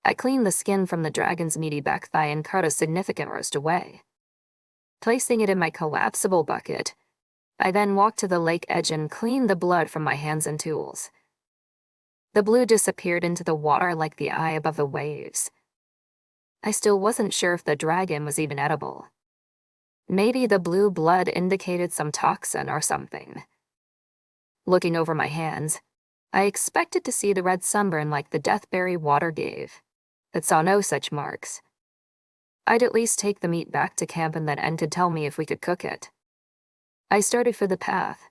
I cleaned the skin from the dragon's meaty back thigh and cut a significant roast away. Placing it in my collapsible bucket, I then walked to the lake edge and cleaned the blood from my hands and tools. The blue disappeared into the water like the eye above the waves. I still wasn't sure if the dragon was even edible. Maybe the blue blood indicated some toxin or something. Looking over my hands, I expected to see the red sunburn like the deathberry water gave, but saw no such marks. I'd at least take the meat back to camp and then N could tell me if we could cook it. I started for the path,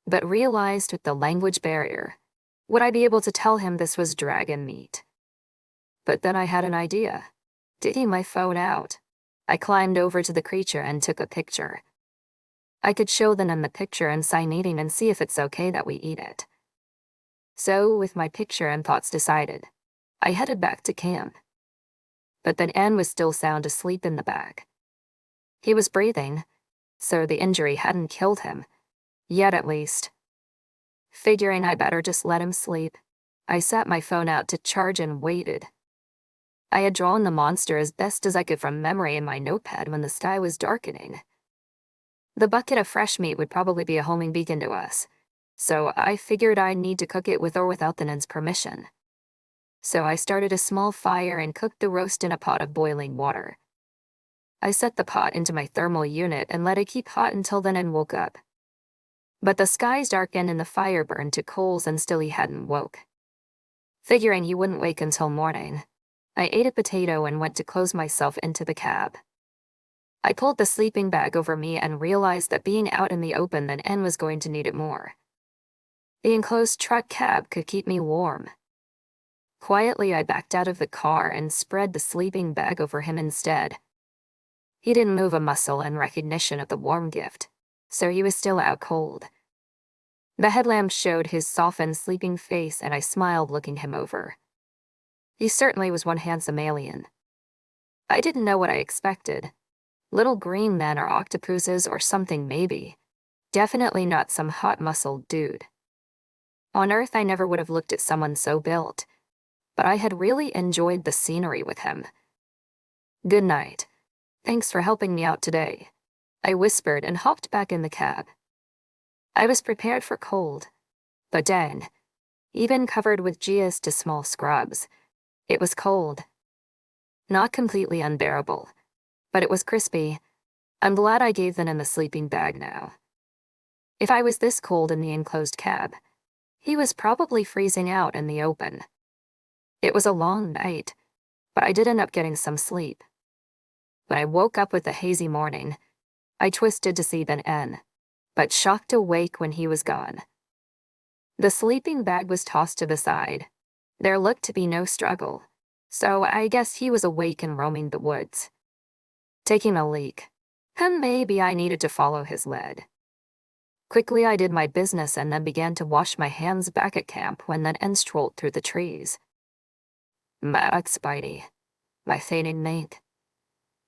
but realized with the language barrier, would I be able to tell him this was dragon meat? But then I had an idea. Digging my phone out, I climbed over to the creature and took a picture. I could show them the picture and sign eating and see if it's okay that we eat it. So, with my picture and thoughts decided, I headed back to camp. But then N was still sound asleep in the back. He was breathing, so the injury hadn't killed him. Yet at least. Figuring I better just let him sleep, I sat my phone out to charge and waited. I had drawn the monster as best as I could from memory in my notepad when the sky was darkening. The bucket of fresh meat would probably be a homing beacon to us, so I figured I'd need to cook it with or without the Thann's permission. So I started a small fire and cooked the roast in a pot of boiling water. I set the pot into my thermal unit and let it keep hot until the Thann woke up. But the skies darkened and the fire burned to coals and still he hadn't woke. Figuring he wouldn't wake until morning, I ate a potato and went to close myself into the cab. I pulled the sleeping bag over me and realized that being out in the open, the Thann was going to need it more. The enclosed truck cab could keep me warm. Quietly, I backed out of the car and spread the sleeping bag over him instead. He didn't move a muscle in recognition of the warm gift, so he was still out cold. The headlamp showed his softened, sleeping face, and I smiled looking him over. He certainly was one handsome alien. I didn't know what I expected. Little green men or octopuses or something maybe. Definitely not some hot-muscled dude. On Earth, I never would have looked at someone so built, but I had really enjoyed the scenery with him. "Good night. Thanks for helping me out today," I whispered and hopped back in the cab. I was prepared for cold, but dang, even covered with geas to small scrubs, it was cold. Not completely unbearable, but it was crispy. I'm glad I gave them in the sleeping bag now. If I was this cold in the enclosed cab, he was probably freezing out in the open. It was a long night, but I did end up getting some sleep. When I woke up with the hazy morning, I twisted to see the Thann, but shocked awake when he was gone. The sleeping bag was tossed to the side. There looked to be no struggle, so I guess he was awake and roaming the woods. Taking a leak, and maybe I needed to follow his lead. Quickly I did my business and then began to wash my hands back at camp when the Thann strolled through the trees. "Mark Spidey, my fading mate."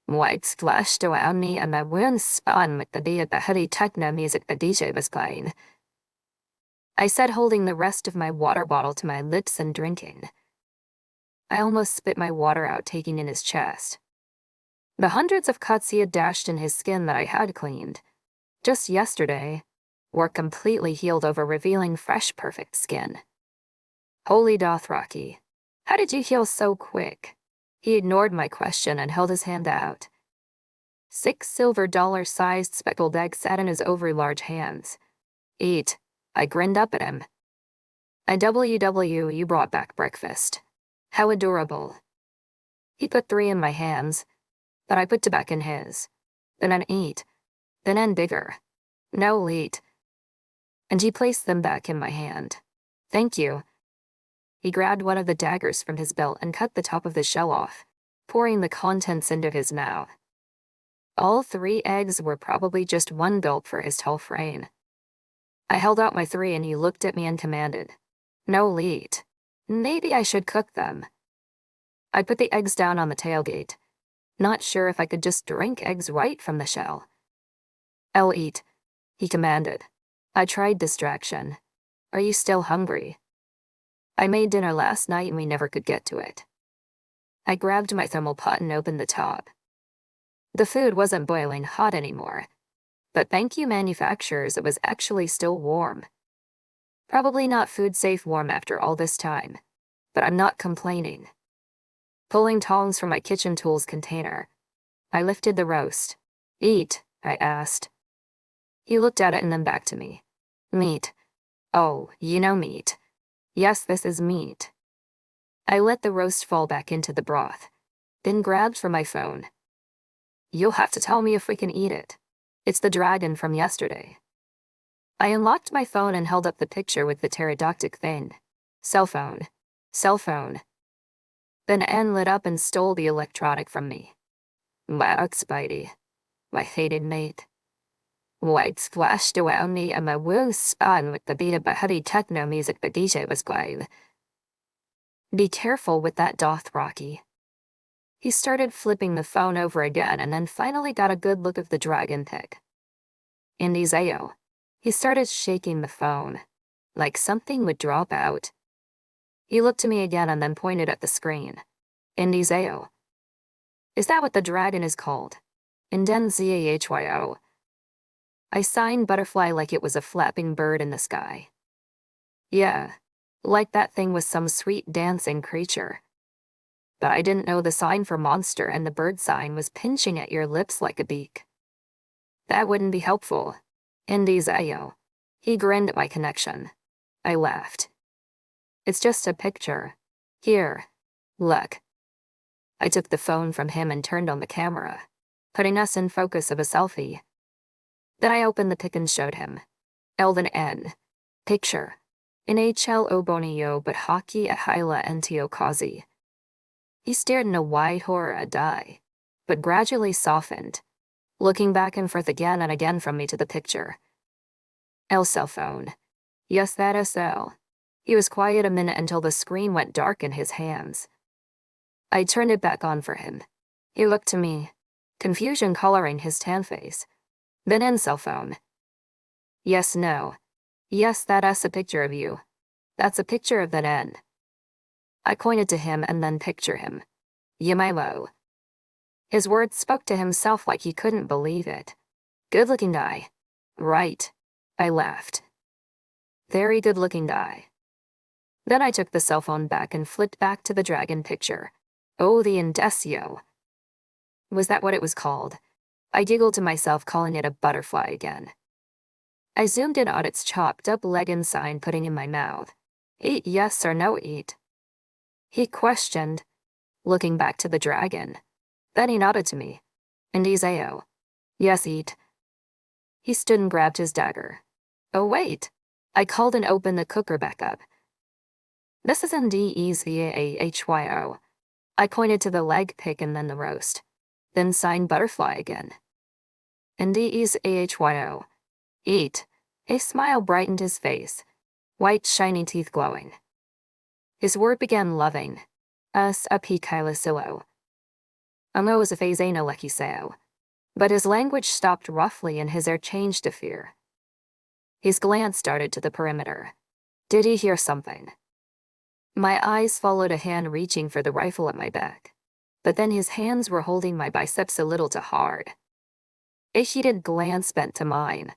White splashed around me and my wounds spun with the beat of the heavy techno music the DJ was playing. I said, holding the rest of my water bottle to my lips and drinking. I almost spit my water out, taking in his chest. The hundreds of cuts he had dashed in his skin that I had cleaned, just yesterday, were completely healed over, revealing fresh, perfect skin. "Holy Dothraki, how did you heal so quick?" He ignored my question and held his hand out. 6 silver dollar-sized speckled eggs sat in his overly large hands. "Eat," I grinned up at him. "You brought back breakfast. How adorable." He put 3 in my hands, but I put 2 back in his. "Then eat. Then bigger. No, eat." And he placed them back in my hand. "Thank you." He grabbed one of the daggers from his belt and cut the top of the shell off, pouring the contents into his mouth. All 3 eggs were probably just one gulp for his tall frame. I held out my 3 and he looked at me and commanded, "No, eat. Maybe I should cook them." I put the eggs down on the tailgate, not sure if I could just drink eggs right from the shell. "I'll eat," he commanded. I tried distraction. "Are you still hungry?" "I made dinner last night and we never could get to it." I grabbed my thermal pot and opened the top. The food wasn't boiling hot anymore, but thank you manufacturers, it was actually still warm. Probably not food-safe warm after all this time, but I'm not complaining. Pulling tongs from my kitchen tools container, I lifted the roast. "Eat," I asked. He looked at it and then back to me. "Meat. Oh, you know meat. Yes, this is meat." I let the roast fall back into the broth, then grabbed for my phone. "You'll have to tell me if we can eat it. It's the dragon from yesterday." I unlocked my phone and held up the picture with the pterodactyl Thann. Cell phone. Cell phone. Then Thann lit up and stole the electronic from me. "Mark Spidey, my fated mate." White splashed around me and my wounds spun with the beat of the heavy techno music the DJ was playing. "Be careful with that Dothraki." He started flipping the phone over again and then finally got a good look of the dragon pic. "Indizeo." He started shaking the phone, like something would drop out. He looked to me again and then pointed at the screen. "Indizeo." "Is that what the dragon is called?" "Indenzehyo." I signed butterfly like it was a flapping bird in the sky. Yeah, like that thing was some sweet dancing creature. But I didn't know the sign for monster and the bird sign was pinching at your lips like a beak. That wouldn't be helpful. Indy's Ayo. He grinned at my connection. I laughed. It's just a picture. Here. Look. I took the phone from him and turned on the camera, putting us in focus of a selfie. Then I opened the pic and showed him. Elden N. Picture. NHL Obonio but hockey at Hyla Ntio Kazi. He stared in a wide horror at die, but gradually softened, looking back and forth again and again from me to the picture. El cell phone. Yes, that is L. He was quiet a minute until the screen went dark in his hands. I turned it back on for him. He looked to me, confusion coloring his tan face. Then in cell phone. Yes, no. Yes, that's a picture of you. That's a picture of that N. I pointed to him and then picture him. Yamailo. His words spoke to himself like he couldn't believe it. Good-looking guy. Right. I laughed. Very good-looking guy. Then I took the cell phone back and flipped back to the dragon picture. Oh, the Indesio. Was that what it was called? I giggled to myself, calling it a butterfly again. I zoomed in on its chopped up leg and sign, putting in my mouth. Eat yes or no eat? He questioned, looking back to the dragon. Then he nodded to me. Indizeo. Yes, eat. He stood and grabbed his dagger. Oh, wait. I called and opened the cooker back up. This is Ndezahyo. I pointed to the leg pick and then the roast. Then signed butterfly again. Ndezahyo. Eat. A smile brightened his face, white shiny teeth glowing. His word began loving. Us apikailasilo. Amo was a phasena lekiseo. But his language stopped roughly and his air changed to fear. His glance darted to the perimeter. Did he hear something? My eyes followed a hand reaching for the rifle at my back, but then his hands were holding my biceps a little too hard. A heated glance bent to mine.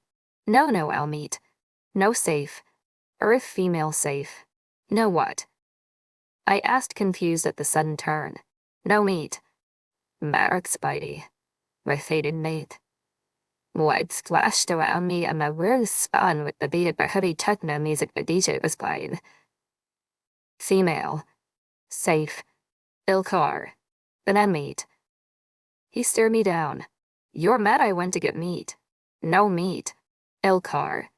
No, Almeet. No safe. Earth female safe. No what? I asked, confused at the sudden turn. No meat. Marek Spidey. My fated mate. White splashed around me and my world spun with the beat of the heavy techno music the DJ was playing. Female. Safe. Ilkar. Then meat. He stared me down. You're mad I went to get meat. No meat. Ilkar.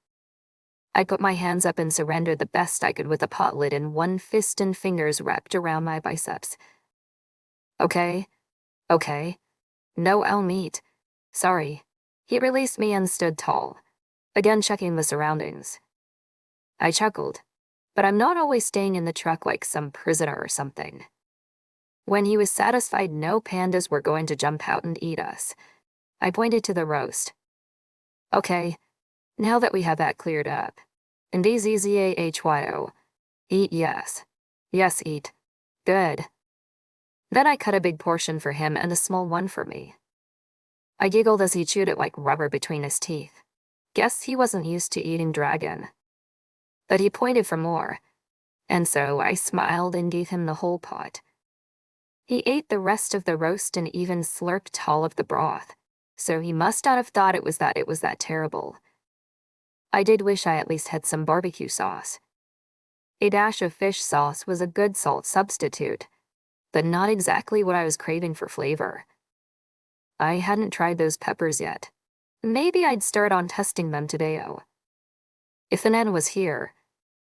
I put my hands up and surrendered the best I could with a pot lid in one fist and fingers wrapped around my biceps. Okay. No, I'll meet. Sorry. He released me and stood tall, again checking the surroundings. I chuckled, but I'm not always staying in the truck like some prisoner or something. When he was satisfied no pandas were going to jump out and eat us, I pointed to the roast. Okay, now that we have that cleared up. Ndezahyo. Eat yes. Yes, eat. Good. Then I cut a big portion for him and a small one for me. I giggled as he chewed it like rubber between his teeth. Guess he wasn't used to eating dragon. But he pointed for more, and so I smiled and gave him the whole pot. He ate the rest of the roast and even slurped all of the broth, so he must not have thought it was that terrible. I did wish I at least had some barbecue sauce. A dash of fish sauce was a good salt substitute, but not exactly what I was craving for flavor. I hadn't tried those peppers yet. Maybe I'd start on testing them today-o. If Thann was here,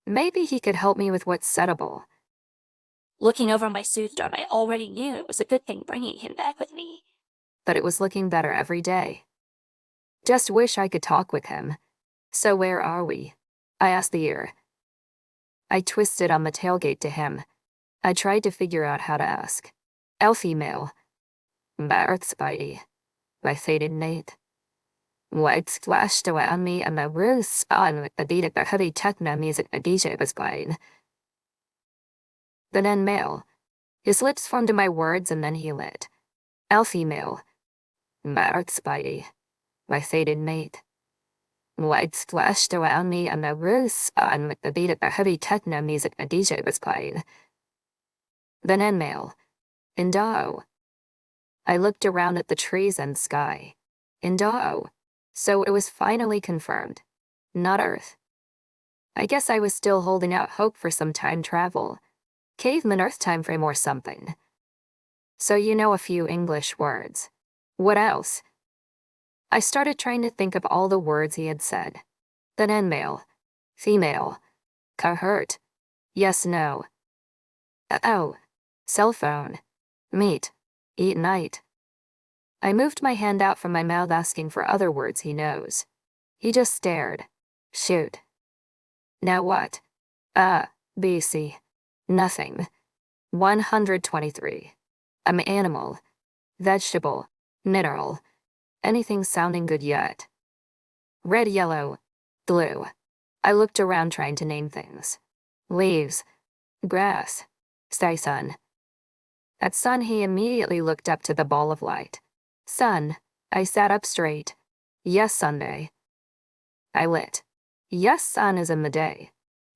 maybe he could help me with what's settable. Looking over my soothdome, I already knew it was a good thing bringing him back with me. But it was looking better every day. Just wish I could talk with him. So where are we? I asked the ear. I twisted on the tailgate to him. I tried to figure out how to ask. Female. Barrett Spidey. My fated mate. White splashed around me and my room spun with the beat of the heavy techno music the DJ was playing. Then male. His lips formed to my words and then he lit. Female. Barrett Spidey. My fated mate. Lights flashed around me and the room spun with the beat of the heavy techno music the DJ was playing. Then in mail. Indo. I looked around at the trees and sky. Indo. So it was finally confirmed. Not Earth. I guess I was still holding out hope for some time travel. Caveman Earth time frame or something. So you know a few English words. What else? I started trying to think of all the words he had said. Then in male. Female. Cahurt. Yes, no. Oh. Cell phone. Meet. Eat night. I moved my hand out from my mouth asking for other words he knows. He just stared. Shoot. Now what? BC. Nothing. 123. I'm animal. Vegetable. Mineral. Anything sounding good yet? Red, yellow. Blue. I looked around trying to name things. Leaves. Grass. Sky sun. At sun he immediately looked up to the ball of light. Sun. I sat up straight. Yes, Sunday. I lit. Yes, sun is in the day.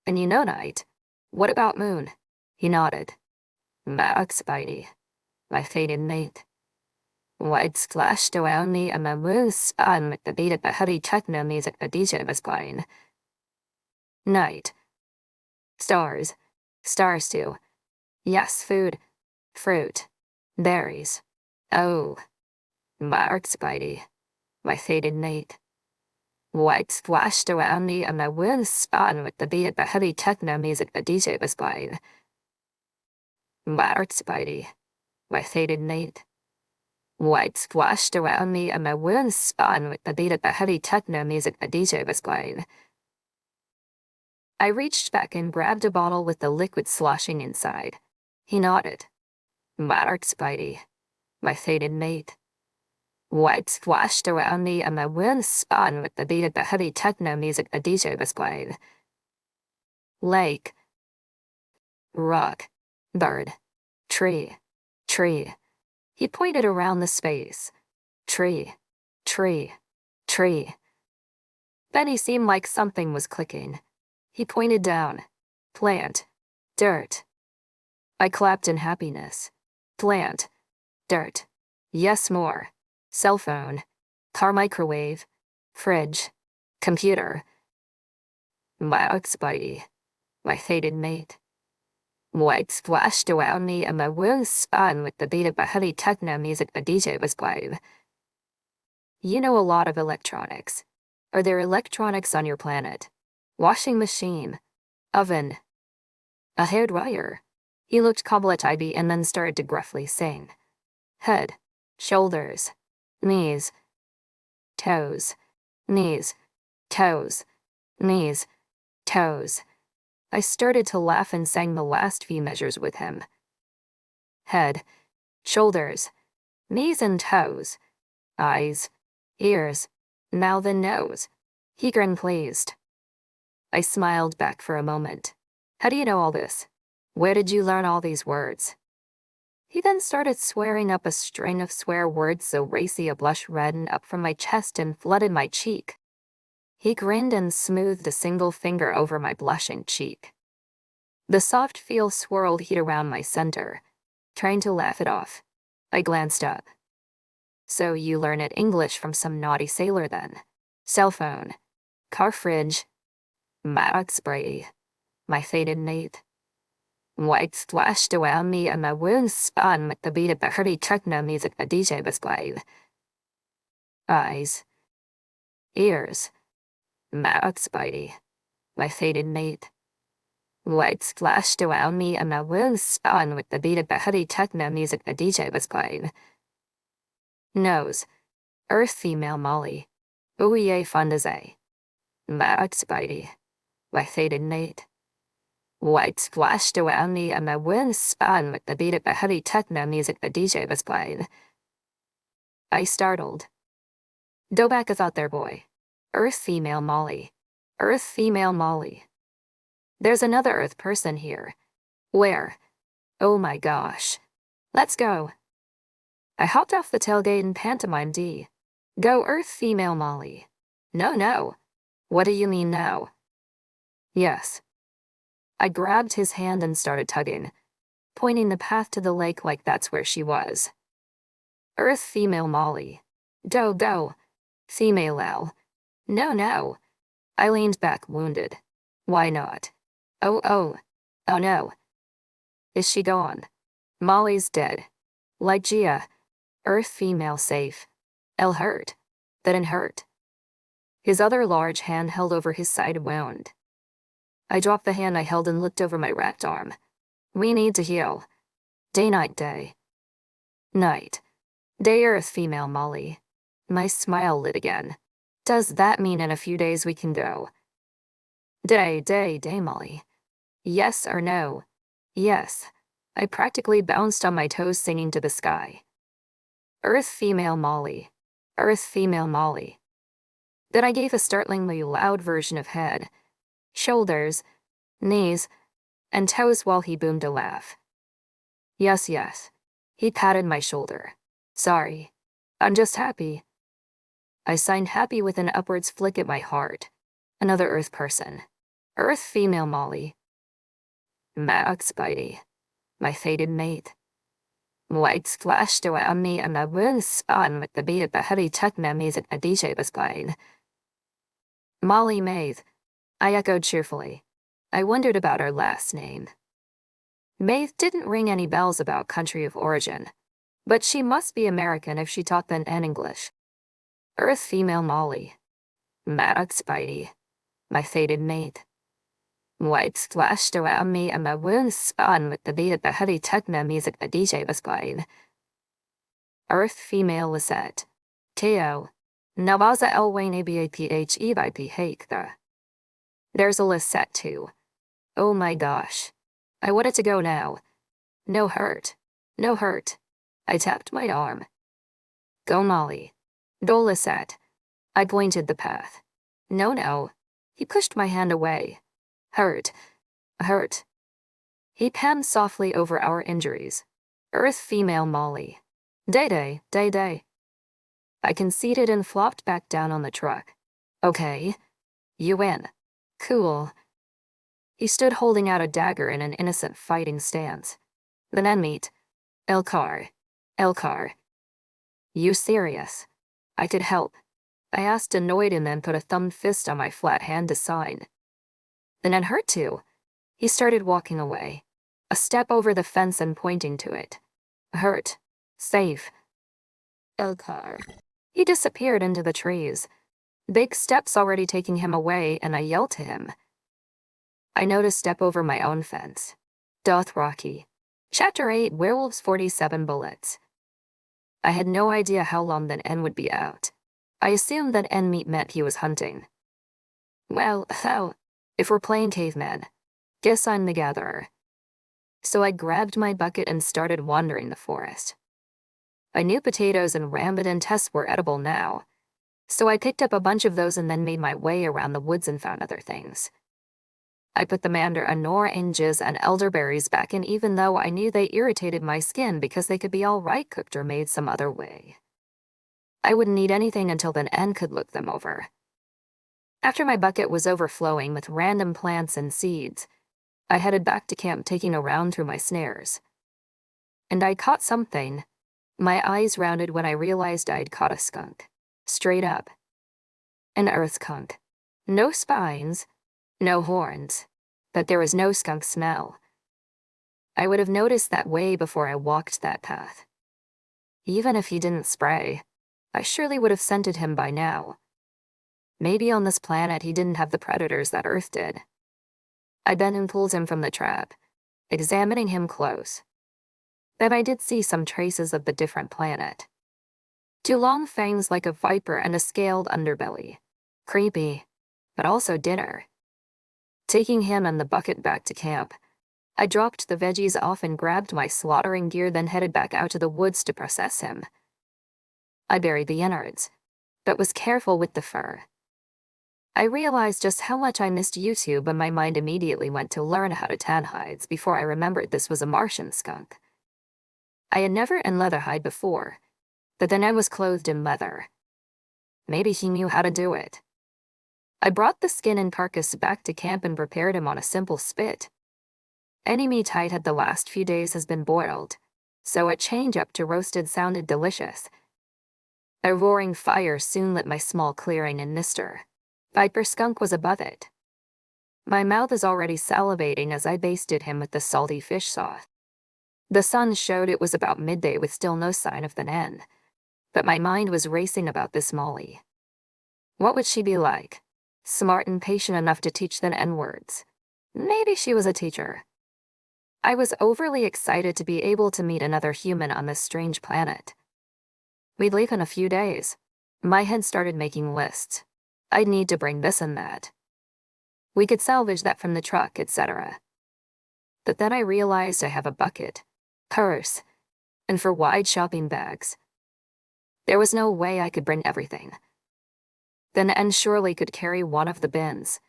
And you know night. What about moon? He nodded. Max Spidey. My fated mate. Lights flashed around me and the moon spun with the beat of the heavy techno music the DJ was playing. Night. Stars. Stars too. Yes, food. Fruit. Berries. Oh. Max Spidey. My fated mate. Lights flashed around me and the wind spun with the beat of the heavy techno music the DJ was playing. Max Spidey. My fated mate. Lights flashed around me and the wind spun with the beat of the heavy techno music the DJ was playing. I reached back and grabbed a bottle with the liquid sloshing inside. He nodded. Max Spidey. My fated mate. Lights flashed around me and the wind spun with the beat of the heavy techno music the DJ was playing. Lake. Rock. Bird. Tree. Tree. He pointed around the space. Tree. Tree. Tree. Then he seemed like something was clicking. He pointed down. Plant. Dirt. I clapped in happiness. Plant. Dirt. Yes, more. Cell phone. Car microwave. Fridge. Computer. Max Spidey. My fated mate. Lights flashed around me and my wheels spun with the beat of the heavy techno music the DJ was playing. You know a lot of electronics. Are there electronics on your planet? Washing machine. Oven. A hairdryer. He looked coblet-eyed and then started to gruffly sing. Head. Shoulders. Knees. Toes. Knees. Toes. Knees. Toes. I started to laugh and sang the last few measures with him. Head. Shoulders. Knees and toes. Eyes. Ears. Mouth and nose. He grinned pleased. I smiled back for a moment. How do you know all this? Where did you learn all these words? He then started swearing up a string of swear words so racy a blush reddened up from my chest and flooded my cheek. He grinned and smoothed a single finger over my blushing cheek. The soft feel swirled heat around my center. Trying to laugh it off, I glanced up. So you learn it English from some naughty sailor then. Cell phone. Car fridge. Max Brady. My fated mate. Lights flashed around me and my wounds spun with the beat of the heavy techno music the DJ was playing. Eyes. Ears. Max Spidey. My fated mate. Lights flashed around me and my wounds spun with the beat of the heavy techno music the DJ was playing. Nose. Earth female Molly. Ouye Fondaze. Max Spidey. My fated mate. Lights flashed around me and my wounds spun with the beat of the heavy techno music the DJ was playing. I startled. Go back is out there, boy. Earth female Molly. Earth female Molly. There's another Earth person here. Where? Oh my gosh. Let's go. I hopped off the tailgate and pantomimed D. Go Earth female Molly. No, no. What do you mean now? Yes. I grabbed his hand and started tugging, pointing the path to the lake like that's where she was. Earth female Molly. Do. Female Al. No. I leaned back, wounded. Why not? Oh no. Is she gone? Molly's dead. Like Gia. Earth female safe. El hurt. Didn't hurt. His other large hand held over his side wound. I dropped the hand I held and looked over my wrapped arm. We need to heal. Day. Night. Day Earth female Molly. My smile lit again. Does that mean in a few days we can go? Day Molly. Yes or no? Yes. I practically bounced on my toes singing to the sky. Earth female Molly. Earth female Molly. Then I gave a startlingly loud version of head, shoulders, knees, and toes while he boomed a laugh. Yes. He patted my shoulder. Sorry. I'm just happy. I signed happy with an upwards flick at my heart. Another Earth person. Earth female Molly. Max Spidey. My fated mate. Lights flashed around me and my wounds spun with the beat of the heavy techno music a DJ was playing. Molly Maith. I echoed cheerfully. I wondered about her last name. Maith didn't ring any bells about country of origin, but she must be American if she talked then and English. Earth female Molly. Max Spidey. My fated mate. Lights flashed around me and my wounds spun with the beat of the heavy techno music the DJ was playing. Earth female Lisette. K.O. Nawaza Elwayne Baphe by Phekta. There's a Lisette too. Oh my gosh. I wanted to go now. No hurt. I tapped my arm. Go Molly. Go Lisette. I pointed the path. No. He pushed my hand away. Hurt. He panned softly over our injuries. Earth female Molly. Day. I conceded and flopped back down on the truck. Okay. You win. Cool. He stood holding out a dagger in an innocent fighting stance. Then Enmeet. Elcar. You serious? I could help. I asked annoyed and then put a thumbed fist on my flat hand to sign. Then it hurt too. He started walking away. A step over the fence and pointing to it. Hurt. Safe. Elcar. He disappeared into the trees. Big steps already taking him away, and I yelled to him. I noticed step over my own fence. Dothraki. Chapter 8, Werewolf's 47 Bullets. I had no idea how long that N would be out. I assumed that Enmeet meant he was hunting. Well, if we're playing caveman, guess I'm the gatherer. So I grabbed my bucket and started wandering the forest. I knew potatoes and rambutan tests were edible now, so I picked up a bunch of those and then made my way around the woods and found other things. I put the mander oranges and elderberries back in even though I knew they irritated my skin because they could be all right cooked or made some other way. I wouldn't eat anything until then N could look them over. After my bucket was overflowing with random plants and seeds, I headed back to camp taking a round through my snares. And I caught something. My eyes rounded when I realized I'd caught a skunk. Straight up. An earth skunk. No spines, no horns, but there was no skunk smell. I would have noticed that way before I walked that path. Even if he didn't spray, I surely would have scented him by now. Maybe on this planet he didn't have the predators that Earth did. I bent and pulled him from the trap, examining him close. Then I did see some traces of the different planet. 2 long fangs like a viper and a scaled underbelly. Creepy, but also dinner. Taking him and the bucket back to camp, I dropped the veggies off and grabbed my slaughtering gear, then headed back out to the woods to process him. I buried the innards, but was careful with the fur. I realized just how much I missed YouTube, and my mind immediately went to learn how to tan hides before I remembered this was a Martian skunk. I had never in leatherhide before, but then I was clothed in leather. Maybe he knew how to do it. I brought the skin and carcass back to camp and prepared him on a simple spit. Any meat I'd had the last few days has been boiled, so a change up to roasted sounded delicious. A roaring fire soon lit my small clearing in Nister. Viper skunk was above it. My mouth is already salivating as I basted him with the salty fish sauce. The sun showed it was about midday with still no sign of the Thann, but my mind was racing about this Molly. What would she be like? Smart and patient enough to teach the Thann words. Maybe she was a teacher. I was overly excited to be able to meet another human on this strange planet. We'd leave in a few days. My head started making lists. I'd need to bring this and that. We could salvage that from the truck, etc. But then I realized I have a bucket, purse, and for wide shopping bags. There was no way I could bring everything. Then Thann surely could carry one of the bins,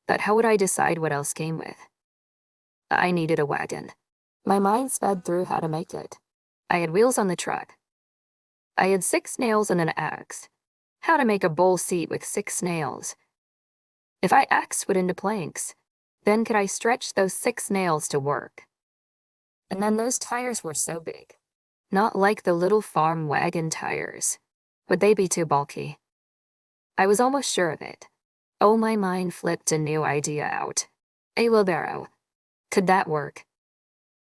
but how would I decide what else came with? I needed a wagon. My mind sped through how to make it. I had wheels on the truck. I had 6 nails and an axe. How to make a bowl seat with 6 nails. If I axed wood into planks, then could I stretch those 6 nails to work? And then those tires were so big. Not like the little farm wagon tires. Would they be too bulky? I was almost sure of it. Oh, my mind flipped a new idea out. A wheelbarrow. Could that work?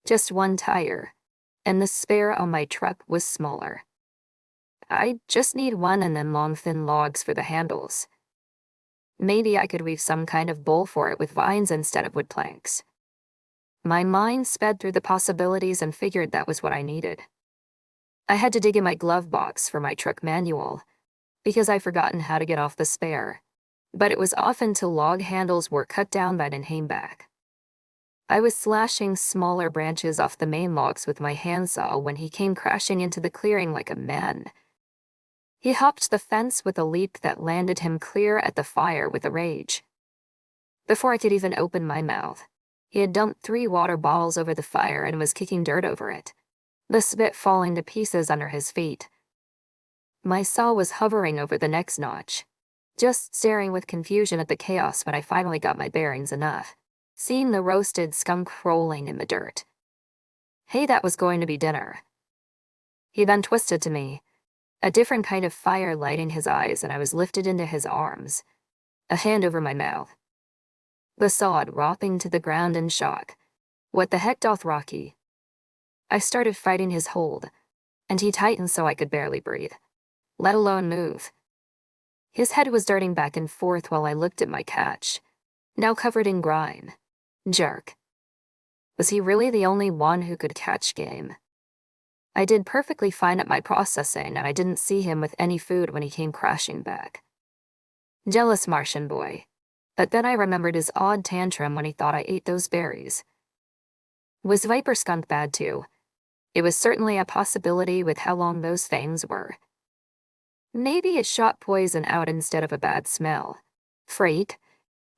Just 1 tire, and the spare on my truck was smaller. I just need 1 and then long thin logs for the handles. Maybe I could weave some kind of bowl for it with vines instead of wood planks. My mind sped through the possibilities and figured that was what I needed. I had to dig in my glove box for my truck manual, because I'd forgotten how to get off the spare, but it was off until log handles were cut down by the back. I was slashing smaller branches off the main logs with my handsaw when he came crashing into the clearing like a man. He hopped the fence with a leap that landed him clear at the fire with a rage. Before I could even open my mouth, he had dumped 3 water bottles over the fire and was kicking dirt over it, the spit falling to pieces under his feet. My saw was hovering over the next notch, just staring with confusion at the chaos when I finally got my bearings enough, seeing the roasted skunk rolling in the dirt. Hey, that was going to be dinner. He then twisted to me, a different kind of fire lighting his eyes, and I was lifted into his arms, a hand over my mouth. The saw dropping to the ground in shock. What the heck doth Rocky? I started fighting his hold, and he tightened so I could barely breathe, let alone move. His head was darting back and forth while I looked at my catch, now covered in grime. Jerk. Was he really the only one who could catch game? I did perfectly fine at my processing, and I didn't see him with any food when he came crashing back. Jealous Martian boy. But then I remembered his odd tantrum when he thought I ate those berries. Was Viper skunk bad too? It was certainly a possibility with how long those fangs were. Maybe it shot poison out instead of a bad smell. Freak.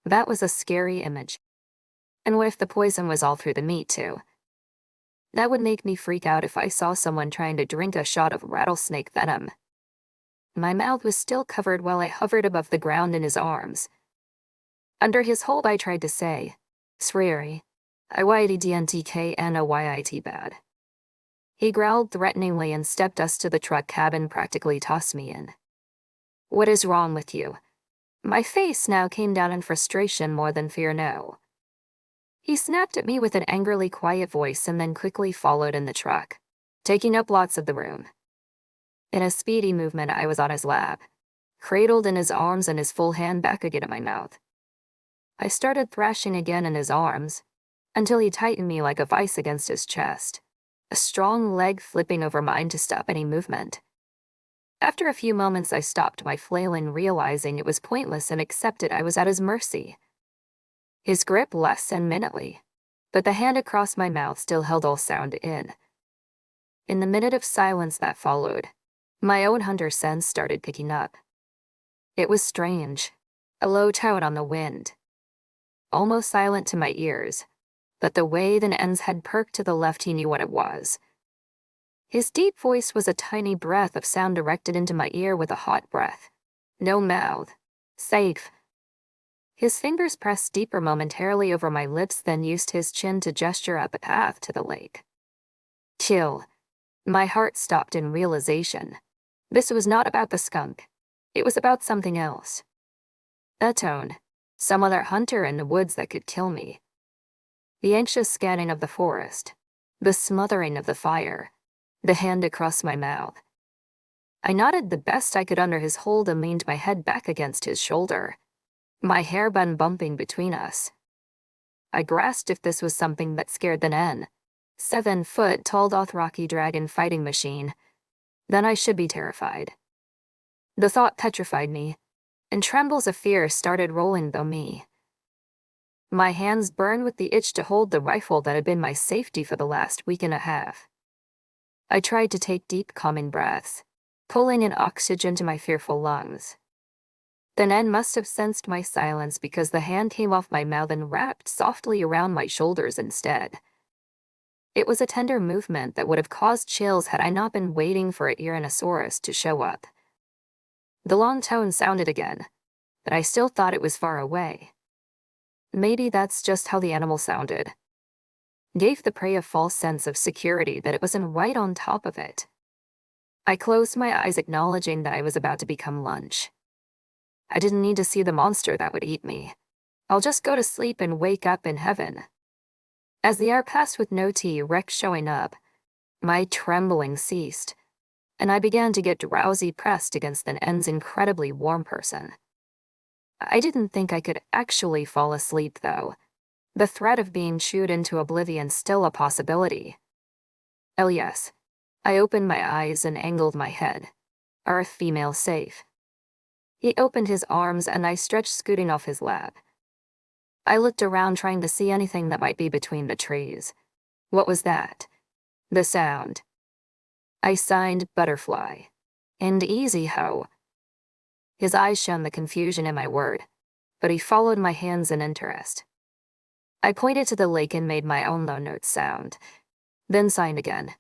That was a scary image. And what if the poison was all through the meat too? That would make me freak out if I saw someone trying to drink a shot of rattlesnake venom. My mouth was still covered while I hovered above the ground in his arms. Under his hold I tried to say, Sreeri, IYDDNTK bad. He growled threateningly and stepped us to the truck cabin, practically tossed me in. What is wrong with you? My face now came down in frustration more than fear no. He snapped at me with an angrily quiet voice and then quickly followed in the truck, taking up lots of the room. In a speedy movement I was on his lap, cradled in his arms and his full hand back again at my mouth. I started thrashing again in his arms, until he tightened me like a vice against his chest, a strong leg flipping over mine to stop any movement. After a few moments I stopped my flailing, realizing it was pointless, and accepted I was at his mercy. His grip lessened minutely, but the hand across my mouth still held all sound in. In the minute of silence that followed, my own hunter sense started picking up. It was strange, a low tone on the wind, almost silent to my ears, but the way the ends had perked to the left he knew what it was. His deep voice was a tiny breath of sound directed into my ear with a hot breath. No mouth. Safe. His fingers pressed deeper momentarily over my lips, then used his chin to gesture up a path to the lake. Chill. My heart stopped in realization. This was not about the skunk. It was about something else. A tone. Some other hunter in the woods that could kill me. The anxious scanning of the forest. The smothering of the fire. The hand across my mouth. I nodded the best I could under his hold and leaned my head back against his shoulder, my hair bun bumping between us. I grasped if this was something that scared the Thann, 7-foot-tall Dothraki dragon fighting machine, then I should be terrified. The thought petrified me, and trembles of fear started rolling through me. My hands burned with the itch to hold the rifle that had been my safety for the last week and a half. I tried to take deep, calming breaths, pulling in oxygen to my fearful lungs. The Thann must have sensed my silence because the hand came off my mouth and wrapped softly around my shoulders instead. It was a tender movement that would have caused chills had I not been waiting for a Tyrannosaurus to show up. The long tone sounded again, but I still thought it was far away. Maybe that's just how the animal sounded. Gave the prey a false sense of security that it wasn't right on top of it. I closed my eyes, acknowledging that I was about to become lunch. I didn't need to see the monster that would eat me. I'll just go to sleep and wake up in heaven. As the hour passed with no T-Rex showing up, my trembling ceased, and I began to get drowsy, pressed against the Thann's incredibly warm person. I didn't think I could actually fall asleep, though. The threat of being chewed into oblivion still a possibility. Oh yes. I opened my eyes and angled my head. Earth female safe. He opened his arms and I stretched, scooting off his lap. I looked around, trying to see anything that might be between the trees. What was that? The sound. I signed butterfly. And easy ho. His eyes shone the confusion in my word, but he followed my hands in interest. I pointed to the lake and made my own low note sound, then signed again.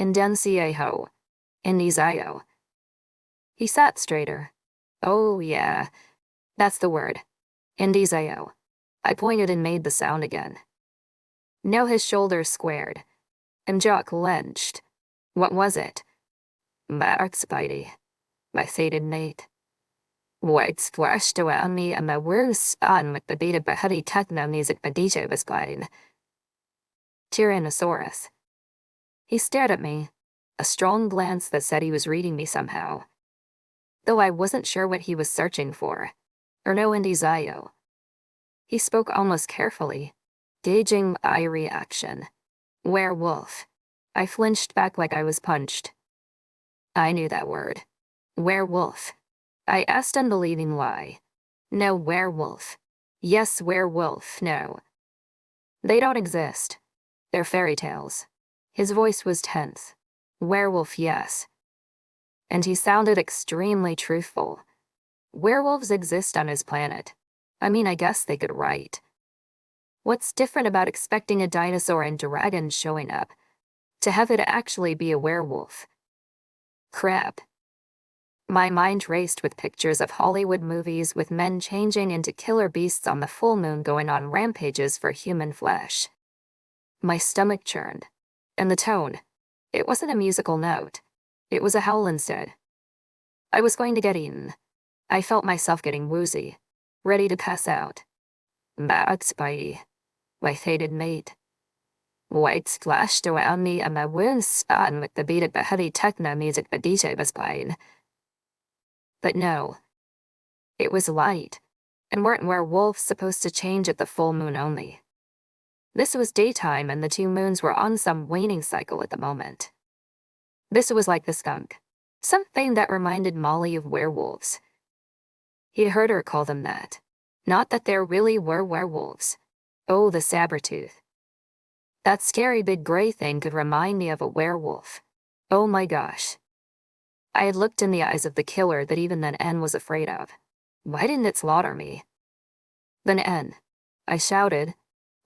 Indensieho. Indizio. He sat straighter. Oh yeah, that's the word. Indizio. I pointed and made the sound again. Now his shoulders squared, and jaw clenched. What was it? Mark Spidey. My faded mate. White splashed around me and my words spun with the beat of the heavy techno music the DJ was playing. Tyrannosaurus. He stared at me, a strong glance that said he was reading me somehow. Though I wasn't sure what he was searching for, or no Indizio. He spoke almost carefully, gauging my reaction. Werewolf. I flinched back like I was punched. I knew that word. Werewolf. I asked, unbelieving why. No, werewolf. Yes, werewolf, no. They don't exist. They're fairy tales. His voice was tense. Werewolf, yes. And he sounded extremely truthful. Werewolves exist on his planet. I mean, I guess they could write. What's different about expecting a dinosaur and dragon showing up, to have it actually be a werewolf? Crap. My mind raced with pictures of Hollywood movies with men changing into killer beasts on the full moon, going on rampages for human flesh. My stomach churned. And the tone. It wasn't a musical note. It was a howl instead. I was going to get eaten. I felt myself getting woozy, ready to pass out. Mark Spidey. My fated mate. White splashed around me and my wounds spun with the beat of the heavy techno music the DJ was playing. But no. It was light, and weren't werewolves supposed to change at the full moon only? This was daytime and the two moons were on some waning cycle at the moment. This was like the skunk, something that reminded Molly of werewolves. He heard her call them that. Not that there really were werewolves. Oh, the saber-tooth. That scary big gray thing could remind me of a werewolf. Oh my gosh. I had looked in the eyes of the killer that even the Thann was afraid of. Why didn't it slaughter me? The Thann. I shouted.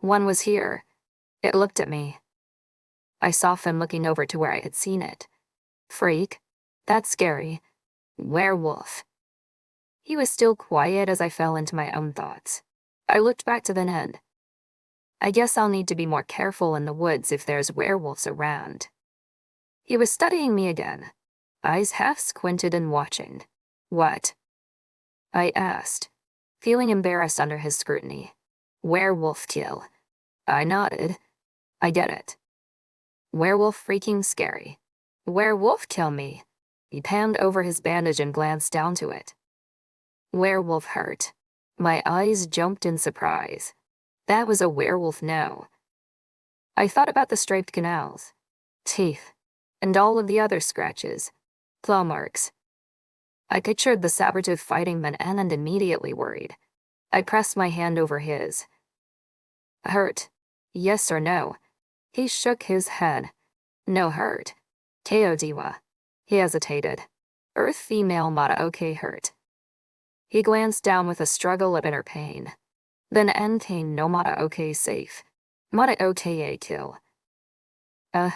One was here. It looked at me. I saw Thann looking over to where I had seen it. Freak. That's scary. Werewolf. He was still quiet as I fell into my own thoughts. I looked back to Thann. I guess I'll need to be more careful in the woods if there's werewolves around. He was studying me again, eyes half squinted and watching. What? I asked, feeling embarrassed under his scrutiny. Werewolf kill. I nodded. I get it. Werewolf freaking scary. Werewolf kill me. He panned over his bandage and glanced down to it. Werewolf hurt. My eyes jumped in surprise. That was a werewolf now. I thought about the striped canals, teeth, and all of the other scratches, claw marks. I pictured the sabrative fighting men and immediately worried. I pressed my hand over his. Hurt? Yes or no? He shook his head. No hurt. Teodiwa. He hesitated. Earth female mata okay hurt. He glanced down with a struggle of inner pain. Then untamed no mata okay safe. Mata okay kill. A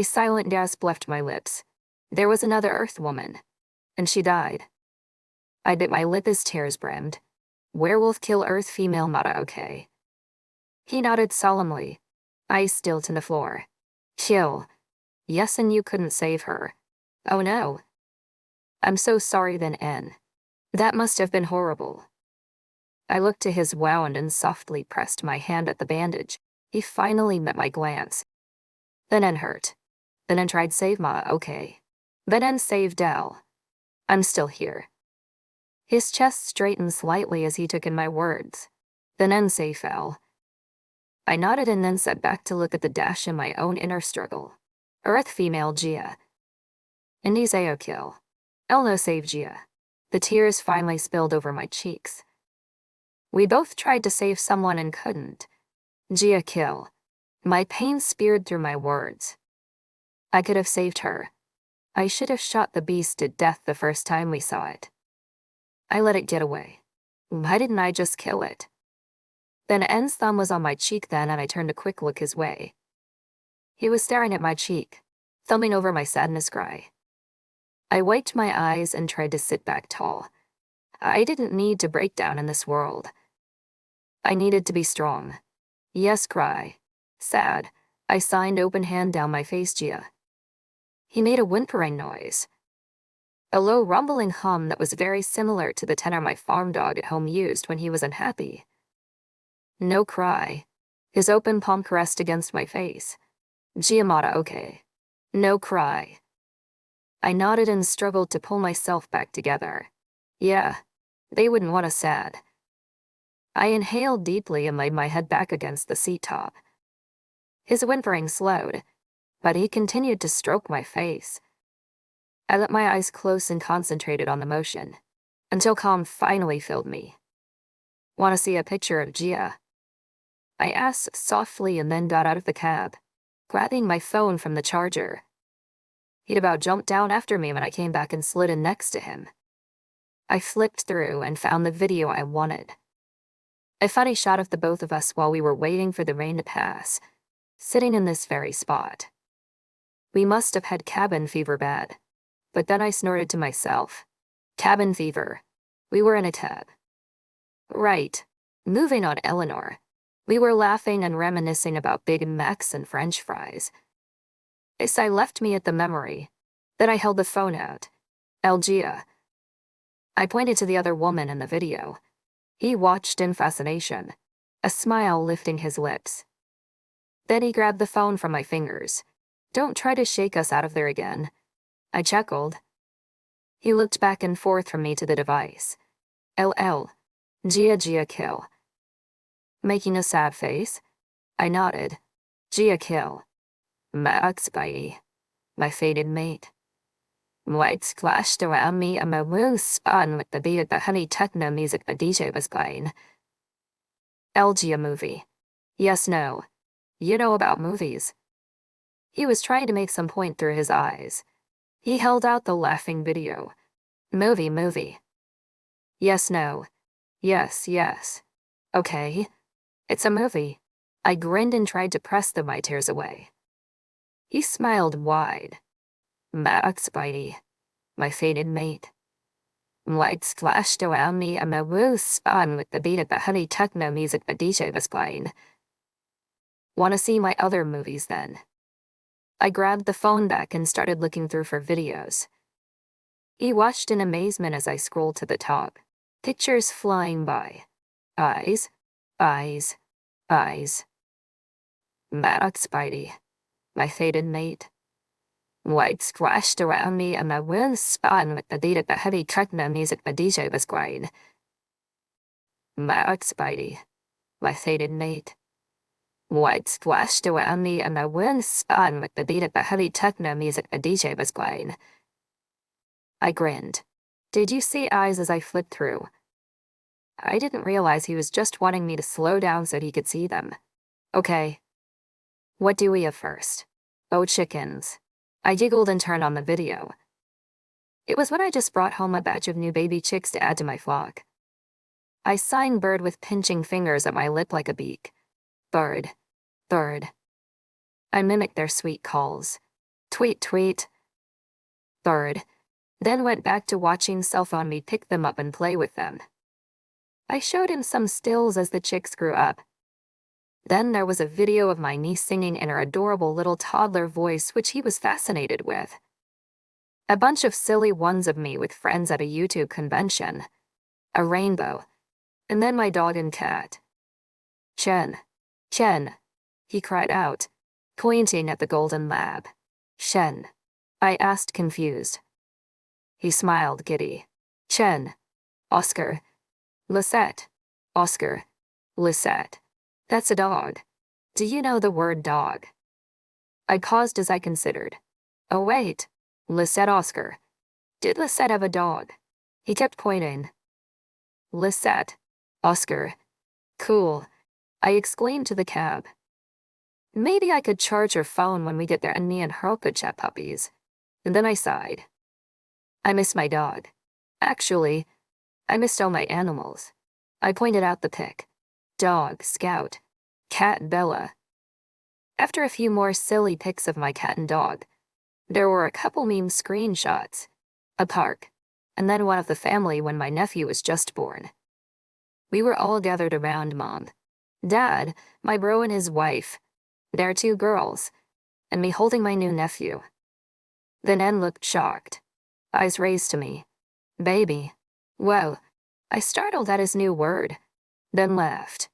silent gasp left my lips. There was another Earth woman, and she died. I bit my lip as tears brimmed. Werewolf kill Earth female mata okay. He nodded solemnly, eyes still to the floor. Kill. Yes, and you couldn't save her. Oh no. I'm so sorry Thann. That must have been horrible. I looked to his wound and softly pressed my hand at the bandage. He finally met my glance. Thann hurt. Thann tried save ma, okay. Thann saved Del. I'm still here. His chest straightened slightly as he took in my words. Thann say fell. I nodded and then sat back to look at the dash in my own inner struggle. Earth female Gia. Indies Ao kill. Elno save Gia. The tears finally spilled over my cheeks. We both tried to save someone and couldn't. Gia kill. My pain speared through my words. I could have saved her. I should have shot the beast to death the first time we saw it. I let it get away. Why didn't I just kill it? Thann's thumb was on my cheek then and I turned a quick look his way. He was staring at my cheek, thumbing over my sadness cry. I wiped my eyes and tried to sit back tall. I didn't need to break down in this world. I needed to be strong. Yes, cry. Sad. I signed open hand down my face, Gia. He made a whimpering noise. A low rumbling hum that was very similar to the tenor my farm dog at home used when he was unhappy. No cry. His open palm caressed against my face. Giamata okay. No cry. I nodded and struggled to pull myself back together. Yeah, they wouldn't want us sad. I inhaled deeply and laid my head back against the seat top. His whimpering slowed, but he continued to stroke my face. I let my eyes close and concentrated on the motion, until calm finally filled me. Want to see a picture of Gia? I asked softly and then got out of the cab, grabbing my phone from the charger. He'd about jumped down after me when I came back and slid in next to him. I flipped through and found the video I wanted. A funny shot of the both of us while we were waiting for the rain to pass, sitting in this very spot. We must have had cabin fever bad, but then I snorted to myself. Cabin fever. We were in a tub. Right. Moving on, Eleanor. We were laughing and reminiscing about Big Macs and French fries. I left me at the memory. Then I held the phone out. Elgia. I pointed to the other woman in the video. He watched in fascination, a smile lifting his lips. Then he grabbed the phone from my fingers. Don't try to shake us out of there again. I chuckled. He looked back and forth from me to the device. LL. Gia kill. Making a sad face, I nodded. Gia kill. Max my fated mate. Lights flashed around me and my room spun with the beat of the honey techno music the DJ was playing. Elgia movie. Yes, no. You know about movies. He was trying to make some point through his eyes. He held out the laughing video. Movie. Yes, no. Yes. Okay. It's a movie. I grinned and tried to press my tears away. He smiled wide. Max my fated mate. Lights flashed around me and my world spun with the beat of the honey techno music the DJ was playing. Wanna see my other movies then? I grabbed the phone back and started looking through for videos. He watched in amazement as I scrolled to the top. Pictures flying by. Eyes, eyes, eyes. Maddox Spidey, my fated mate. Lights flashed around me and my world spun with the beat of the heavy techno music the DJ was playing. Maddox Spidey, my fated mate. Lights flashed around me and my world spun with the beat of the heavy techno music the DJ was playing. I grinned. Did you see eyes as I flipped through? I didn't realize he was just wanting me to slow down so he could see them. Okay. What do we have first? Oh, chickens. I giggled and turned on the video. It was when I just brought home a batch of new baby chicks to add to my flock. I sang bird with pinching fingers at my lip like a beak. Bird. Bird. I mimicked their sweet calls. Tweet, tweet. Bird. Then went back to watching cell phone me pick them up and play with them. I showed him some stills as the chicks grew up. Then there was a video of my niece singing in her adorable little toddler voice, which he was fascinated with. A bunch of silly ones of me with friends at a YouTube convention. A rainbow. And then my dog and cat. Chen. Chen. He cried out, pointing at the golden lab. Shen. I asked confused. He smiled giddy. Chen. Oscar. Lisette. Oscar. Lisette. That's a dog. Do you know the word dog? I paused as I considered. Oh wait. Lisette Oscar. Did Lisette have a dog? He kept pointing. Lisette. Oscar. Cool. I exclaimed to the cab. Maybe I could charge her phone when we get there and me and her could chat puppies. And then I sighed. I miss my dog. Actually, I missed all my animals. I pointed out the pic. Dog, Scout. Cat, Bella. After a few more silly pics of my cat and dog, there were a couple meme screenshots. A park. And then one of the family when my nephew was just born. We were all gathered around Mom. Dad, my bro and his wife. Their 2 girls. And me holding my new nephew. The Nen looked shocked. Eyes raised to me. Baby. Whoa. I startled at his new word. Then laughed.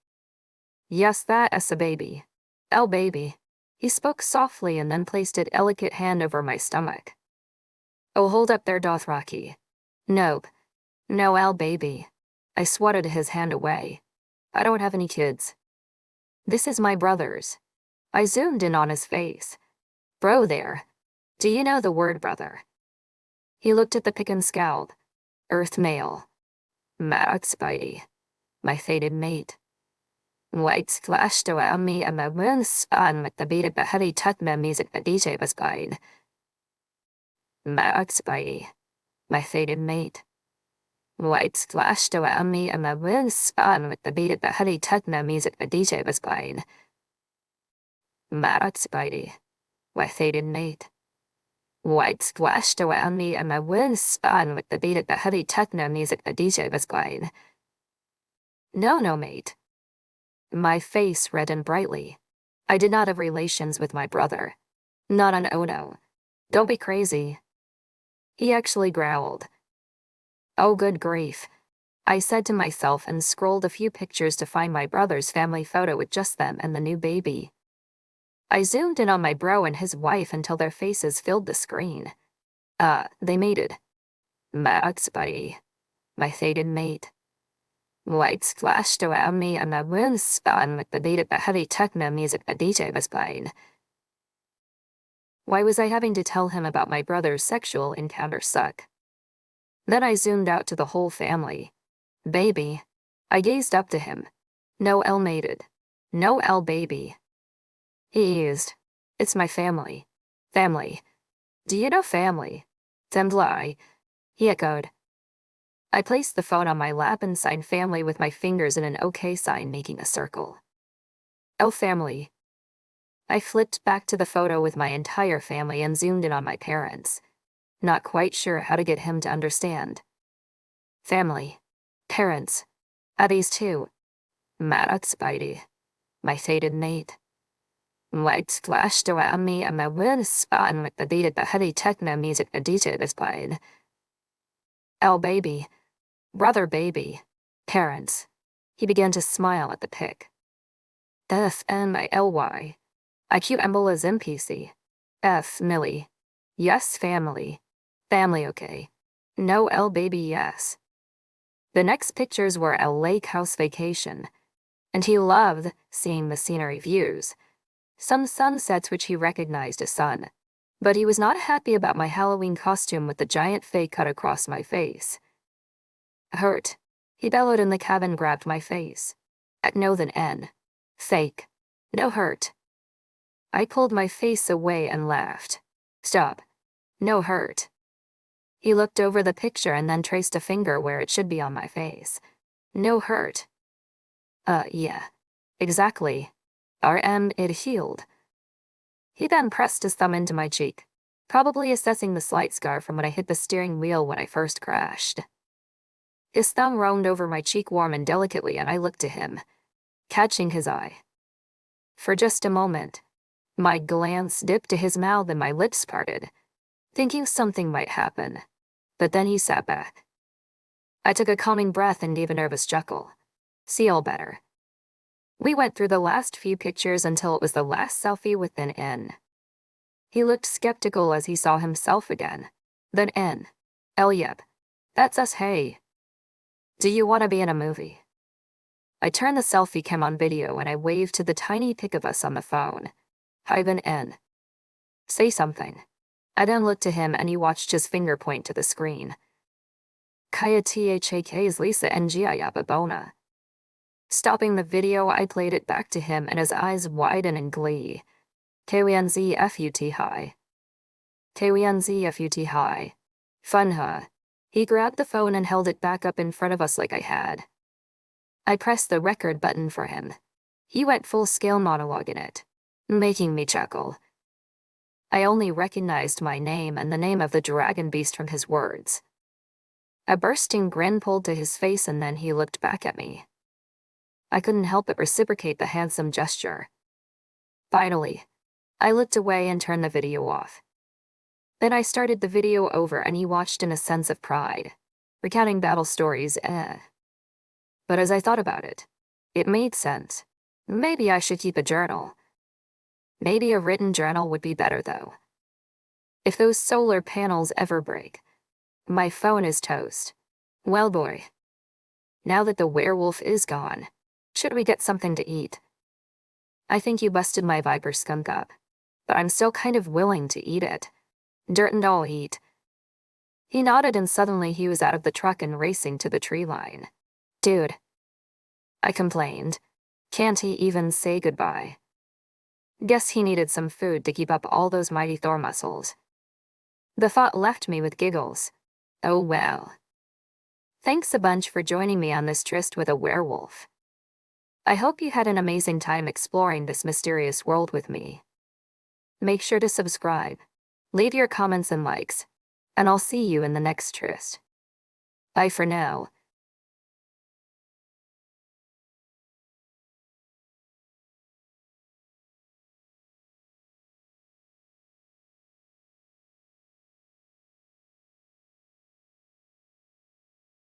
Yes, that as a baby. El baby. He spoke softly and then placed a delicate hand over my stomach. Oh, hold up there, Dothraki. Nope. No, El baby. I swatted his hand away. I don't have any kids. This is my brother's. I zoomed in on his face. Bro there. Do you know the word brother? He looked at the pic and scowled. Earth male. Maddox Spidey. My fated mate. Lights flashed around me and my world spun with the beat of the heavy techno music the DJ was playing. Maddox Spidey. My fated mate. Lights flashed around me and my world spun with the beat of the heavy techno music the DJ was playing. Maddox Spidey. My fated mate. Lights flashed around me and my world spun with the beat of the heavy techno music the DJ was playing. No, mate. My face reddened brightly. I did not have relations with my brother. Not an Ono. Don't be crazy. He actually growled. Oh, good grief. I said to myself and scrolled a few pictures to find my brother's family photo with just them and the new baby. I zoomed in on my bro and his wife until their faces filled the screen. They mated. Maddox Spidey. My fated mate. Lights flashed around me and my world spun with the beat of the heavy techno music the DJ was playing. Why was I having to tell him about my brother's sexual encounter suck? Then I zoomed out to the whole family. Baby. I gazed up to him. No L mated. No L baby. He eased. It's my family. Family. Do you know family? Tembly. He echoed. I placed the phone on my lap and signed family with my fingers in an OK sign making a circle. Oh, family. I flipped back to the photo with my entire family and zoomed in on my parents. Not quite sure how to get him to understand. family, parents, these two. Mad at Spidey, my fated mate. Lights flashed around me and my world spun with the beat of the heavy techno music the DJ was playing. Oh baby, brother baby, parents. He began to smile at the pic. F-M-I-L-Y. IQ Embola's NPC. F, Millie. Yes, family. Family okay. No L baby yes. The next pictures were a lake house vacation, and he loved seeing the scenery views. Some sunsets which he recognized as sun, but he was not happy about my Halloween costume with the giant fake cut across my face. Hurt, he bellowed and the cabin grabbed my face. No then N. Fake. No hurt. I pulled my face away and laughed. Stop. No hurt. He looked over the picture and then traced a finger where it should be on my face. No hurt. Yeah. Exactly. RM, it healed. He then pressed his thumb into my cheek, probably assessing the slight scar from when I hit the steering wheel when I first crashed. His thumb roamed over my cheek warm and delicately, and I looked to him, catching his eye. For just a moment, my glance dipped to his mouth and my lips parted, thinking something might happen, but then he sat back. I took a calming breath and gave a nervous chuckle. See all better. We went through the last few pictures until it was the last selfie with an N. He looked skeptical as he saw himself again. Then N. L yep. That's us hey. Do you want to be in a movie? I turned the selfie cam on video and I waved to the tiny pic of us on the phone. Hyben N. Say something. I then looked to him and he watched his finger point to the screen. Kaya THAK's Lisa NGI Yapabona. Stopping the video, I played it back to him and his eyes widened in glee. KWNZ FUT high. KWNZ FUT high. Fun huh? He grabbed the phone and held it back up in front of us like I had. I pressed the record button for him. He went full-scale monologue in it, making me chuckle. I only recognized my name and the name of the dragon beast from his words. A bursting grin pulled to his face and then he looked back at me. I couldn't help but reciprocate the handsome gesture. Finally, I looked away and turned the video off. Then I started the video over and he watched in a sense of pride, recounting battle stories, But as I thought about it, it made sense. Maybe I should keep a journal. Maybe a written journal would be better though. If those solar panels ever break, my phone is toast. Well boy, now that the werewolf is gone, should we get something to eat? I think you busted my viper skunk up, but I'm still kind of willing to eat it. Dirt and all heat. He nodded and suddenly he was out of the truck and racing to the tree line. Dude, I complained. Can't he even say goodbye? Guess he needed some food to keep up all those mighty Thor muscles. The thought left me with giggles. Oh well. Thanks a bunch for joining me on this tryst with a werewolf. I hope you had an amazing time exploring this mysterious world with me. Make sure to subscribe, leave your comments and likes, and I'll see you in the next tryst. Bye for now.